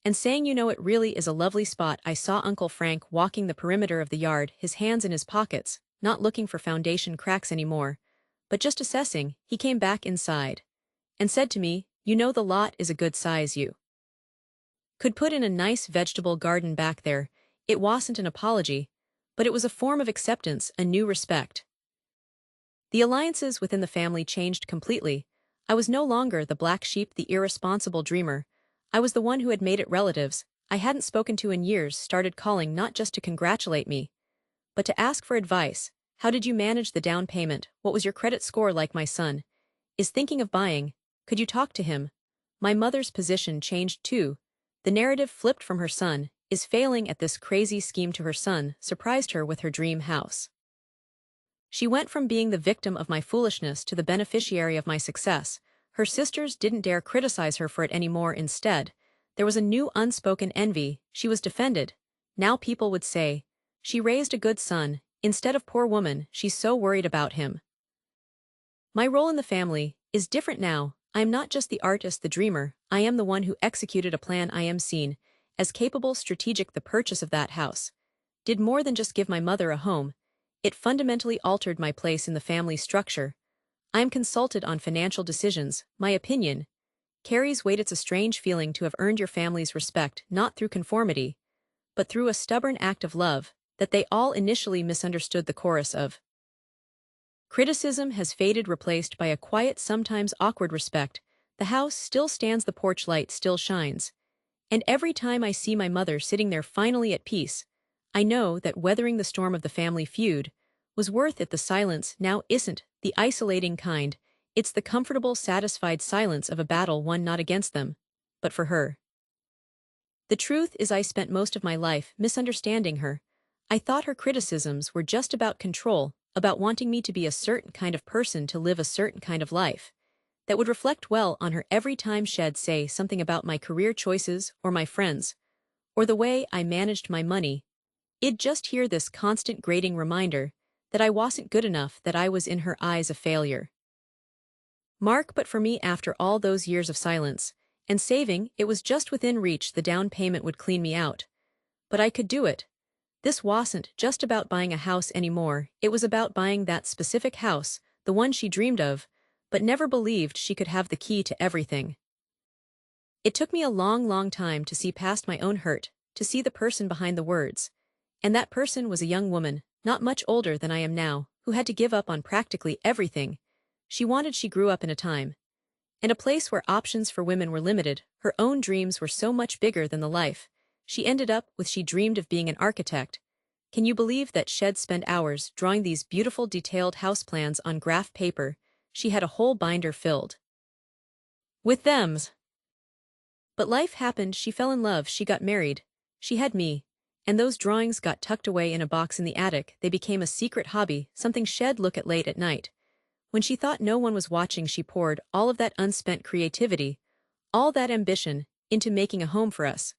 and saying, you know, it really is a lovely spot. I saw Uncle Frank walking the perimeter of the yard, his hands in his pockets, not looking for foundation cracks anymore, but just assessing. He came back inside and said to me, you know, the lot is a good size. You could put in a nice vegetable garden back there. It wasn't an apology, but it was a form of acceptance, a new respect. The alliances within the family changed completely. I was no longer the black sheep, the irresponsible dreamer. I was the one who had made it. Relatives I hadn't spoken to in years started calling, not just to congratulate me, but to ask for advice. How did you manage the down payment? What was your credit score like? My son is thinking of buying. Could you talk to him? My mother's position changed too. The narrative flipped from her son is failing at this crazy scheme to her son surprised her with her dream house. She went from being the victim of my foolishness to the beneficiary of my success. Her sisters didn't dare criticize her for it anymore. Instead, there was a new unspoken envy. She was defended. Now people would say, she raised a good son, instead of poor woman, she's so worried about him. My role in the family is different now. I am not just the artist, the dreamer. I am the one who executed a plan. I am seen as capable, strategic. The purchase of that house did more than just give my mother a home. It fundamentally altered my place in the family structure. I am consulted on financial decisions. My opinion carries weight. It's a strange feeling to have earned your family's respect, not through conformity, but through a stubborn act of love that they all initially misunderstood. The chorus of criticism has faded, replaced by a quiet, sometimes awkward respect. The house still stands, the porch light still shines. And every time I see my mother sitting there finally at peace, I know that weathering the storm of the family feud was worth it. The silence now isn't the isolating kind. It's the comfortable, satisfied silence of a battle won not against them, but for her. The truth is, I spent most of my life misunderstanding her. I thought her criticisms were just about control, about wanting me to be a certain kind of person, to live a certain kind of life that would reflect well on her. Every time she'd say something about my career choices or my friends, or the way I managed my money, I'd just hear this constant grating reminder that I wasn't good enough, that I was in her eyes a failure. But for me, after all those years of silence And saving, it was just within reach. The down payment would clean me out. But I could do it. This wasn't just about buying a house anymore, it was about buying that specific house, the one she dreamed of, but never believed she could have the key to everything. It took me a long, long time to see past my own hurt, to see the person behind the words. And that person was a young woman, not much older than I am now, who had to give up on practically everything. She grew up in a time and a place where options for women were limited. Her own dreams were so much bigger than the life she ended up with. She dreamed of being an architect. Can you believe that she'd spend hours drawing these beautiful detailed house plans on graph paper? She had a whole binder filled with thems. But life happened. She fell in love, she got married, she had me. And those drawings got tucked away in a box in the attic. They became a secret hobby, something she'd look at late at night. When she thought no one was watching, she poured all of that unspent creativity, all that ambition, into making a home for us.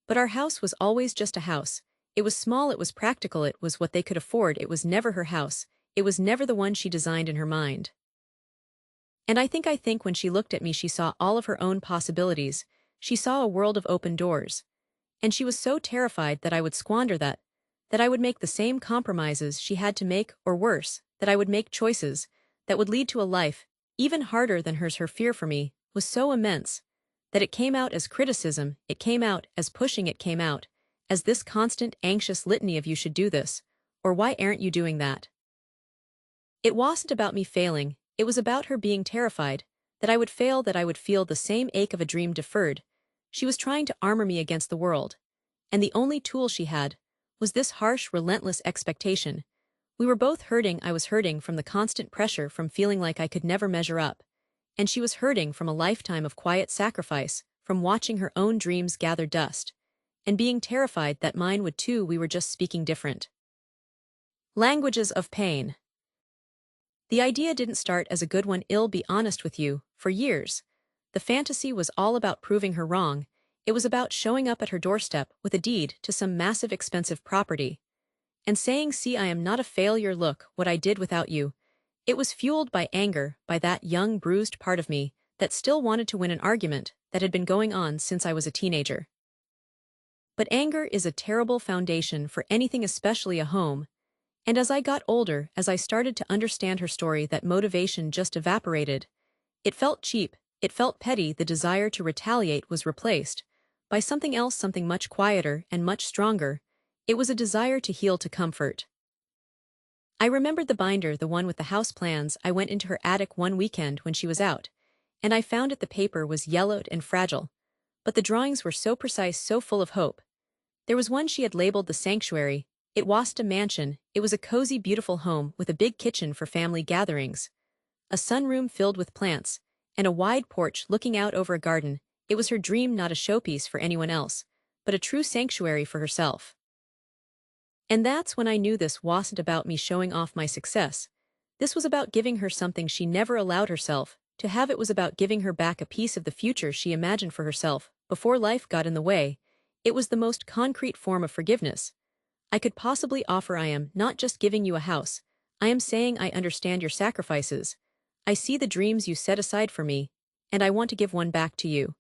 But our house was always just a house. It was small, it was practical, it was what they could afford. It was never her house. It was never the one she designed in her mind. And I think when she looked at me, she saw all of her own possibilities. She saw a world of open doors. And she was so terrified that I would squander that I would make the same compromises she had to make, or worse, that I would make choices that would lead to a life even harder than hers. Her fear for me was so immense that it came out as criticism, it came out as pushing, it came out as this constant anxious litany of "you should do this," or "why aren't you doing that?" It wasn't about me failing, it was about her being terrified that I would fail, that I would feel the same ache of a dream deferred. She was trying to armor me against the world, and the only tool she had was this harsh, relentless expectation. We were both hurting. I was hurting from the constant pressure, from feeling like I could never measure up. And she was hurting from a lifetime of quiet sacrifice, from watching her own dreams gather dust, and being terrified that mine would too. We were just speaking different languages of pain. The idea didn't start as a good one. I'll be honest with you, for years, the fantasy was all about proving her wrong. It was about showing up at her doorstep with a deed to some massive expensive property and saying, "See, I am not a failure, look what I did without you." It was fueled by anger, by that young, bruised part of me that still wanted to win an argument that had been going on since I was a teenager. But anger is a terrible foundation for anything, especially a home. And as I got older, as I started to understand her story, that motivation just evaporated. It felt cheap, it felt petty. The desire to retaliate was replaced by something else, something much quieter and much stronger. It was a desire to heal, to comfort. I remembered the binder, the one with the house plans. I went into her attic one weekend when she was out, and I found it. The paper was yellowed and fragile, but the drawings were so precise, so full of hope. There was one she had labeled the sanctuary. It wasn't a mansion, it was a cozy, beautiful home with a big kitchen for family gatherings, a sunroom filled with plants, and a wide porch looking out over a garden. It was her dream, not a showpiece for anyone else, but a true sanctuary for herself. And that's when I knew this wasn't about me showing off my success. This was about giving her something she never allowed herself to have. It was about giving her back a piece of the future she imagined for herself before life got in the way. It was the most concrete form of forgiveness I could possibly offer. I am not just giving you a house, I am saying I understand your sacrifices. I see the dreams you set aside for me, and I want to give one back to you.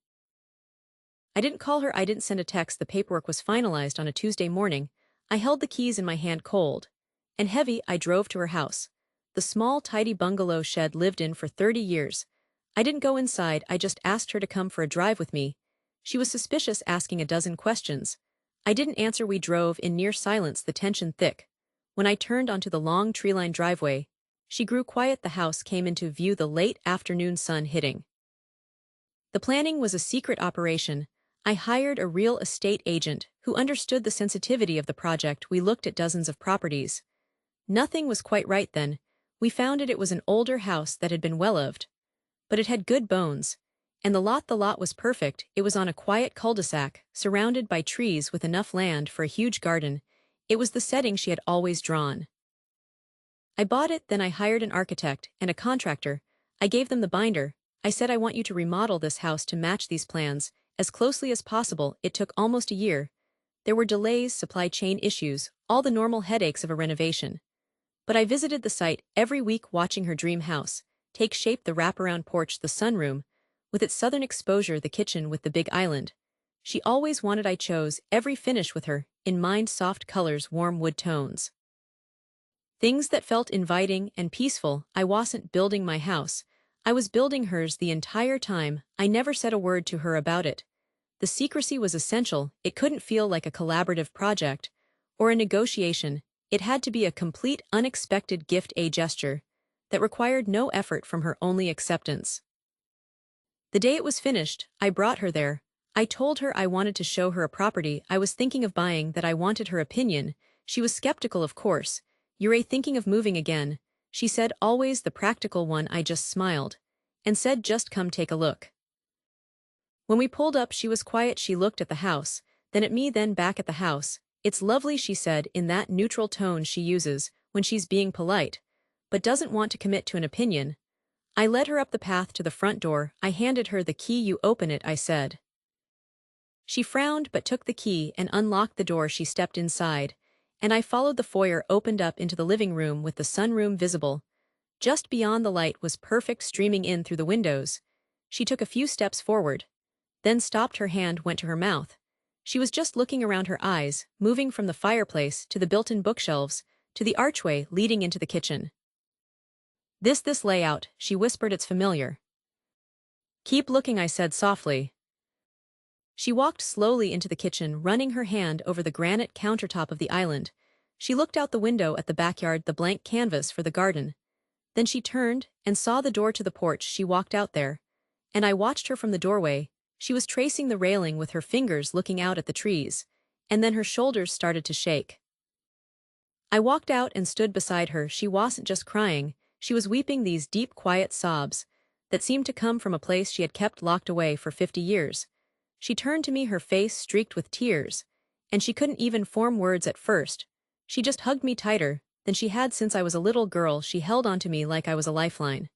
I didn't call her, I didn't send a text. The paperwork was finalized on a Tuesday morning. I held the keys in my hand, cold and heavy. I drove to her house, the small, tidy bungalow she'd lived in for 30 years. I didn't go inside, I just asked her to come for a drive with me. She was suspicious, asking a dozen questions. I didn't answer. We drove in near silence, the tension thick. When I turned onto the long tree-lined driveway, she grew quiet. The house came into view, the late afternoon sun hitting. The planning was a secret operation. I hired a real estate agent who understood the sensitivity of the project. We looked at dozens of properties. Nothing was quite right then. We found it. It was an older house that had been well-lived, but it had good bones. And the lot was perfect. It was on a quiet cul-de-sac, surrounded by trees with enough land for a huge garden. It was the setting she had always drawn. I bought it, then I hired an architect and a contractor. I gave them the binder. I said, I want you to remodel this house to match these plans as closely as possible. It took almost a year. There were delays, supply chain issues, all the normal headaches of a renovation. But I visited the site every week, watching her dream house take shape, the wraparound porch, the sunroom, with its southern exposure, the kitchen with the big island. She always wanted I chose every finish with her, in mind, soft colors, warm wood tones. Things that felt inviting and peaceful. I wasn't building my house. I was building hers the entire time. I never said a word to her about it. The secrecy was essential. It couldn't feel like a collaborative project or a negotiation. It had to be a complete, unexpected gift, a gesture that required no effort from her, only acceptance. The day it was finished, I brought her there. I told her I wanted to show her a property I was thinking of buying, that I wanted her opinion. She was skeptical, of course. "You're thinking of moving again?" she said, always the practical one. I just smiled and said, "Just come take a look." When we pulled up, she was quiet. She looked at the house, then at me, then back at the house. "It's lovely," she said, in that neutral tone she uses when she's being polite, but doesn't want to commit to an opinion. I led her up the path to the front door. I handed her the key. "You open it," I said. She frowned but took the key and unlocked the door. She stepped inside, and I followed. The foyer opened up into the living room with the sunroom visible. Just beyond, the light was perfect, streaming in through the windows. She took a few steps forward, then stopped. Her hand went to her mouth. She was just looking around, her eyes moving from the fireplace to the built-in bookshelves to the archway leading into the kitchen. This layout," she whispered, "it's familiar." "Keep looking," I said softly. She walked slowly into the kitchen, running her hand over the granite countertop of the island. She looked out the window at the backyard, the blank canvas for the garden. Then she turned and saw the door to the porch. She walked out there, and I watched her from the doorway. She was tracing the railing with her fingers, looking out at the trees, and then her shoulders started to shake. I walked out and stood beside her. She wasn't just crying, she was weeping, these deep, quiet sobs that seemed to come from a place she had kept locked away for 50 years. She turned to me, her face streaked with tears, and she couldn't even form words at first. She just hugged me tighter than she had since I was a little girl. She held onto me like I was a lifeline.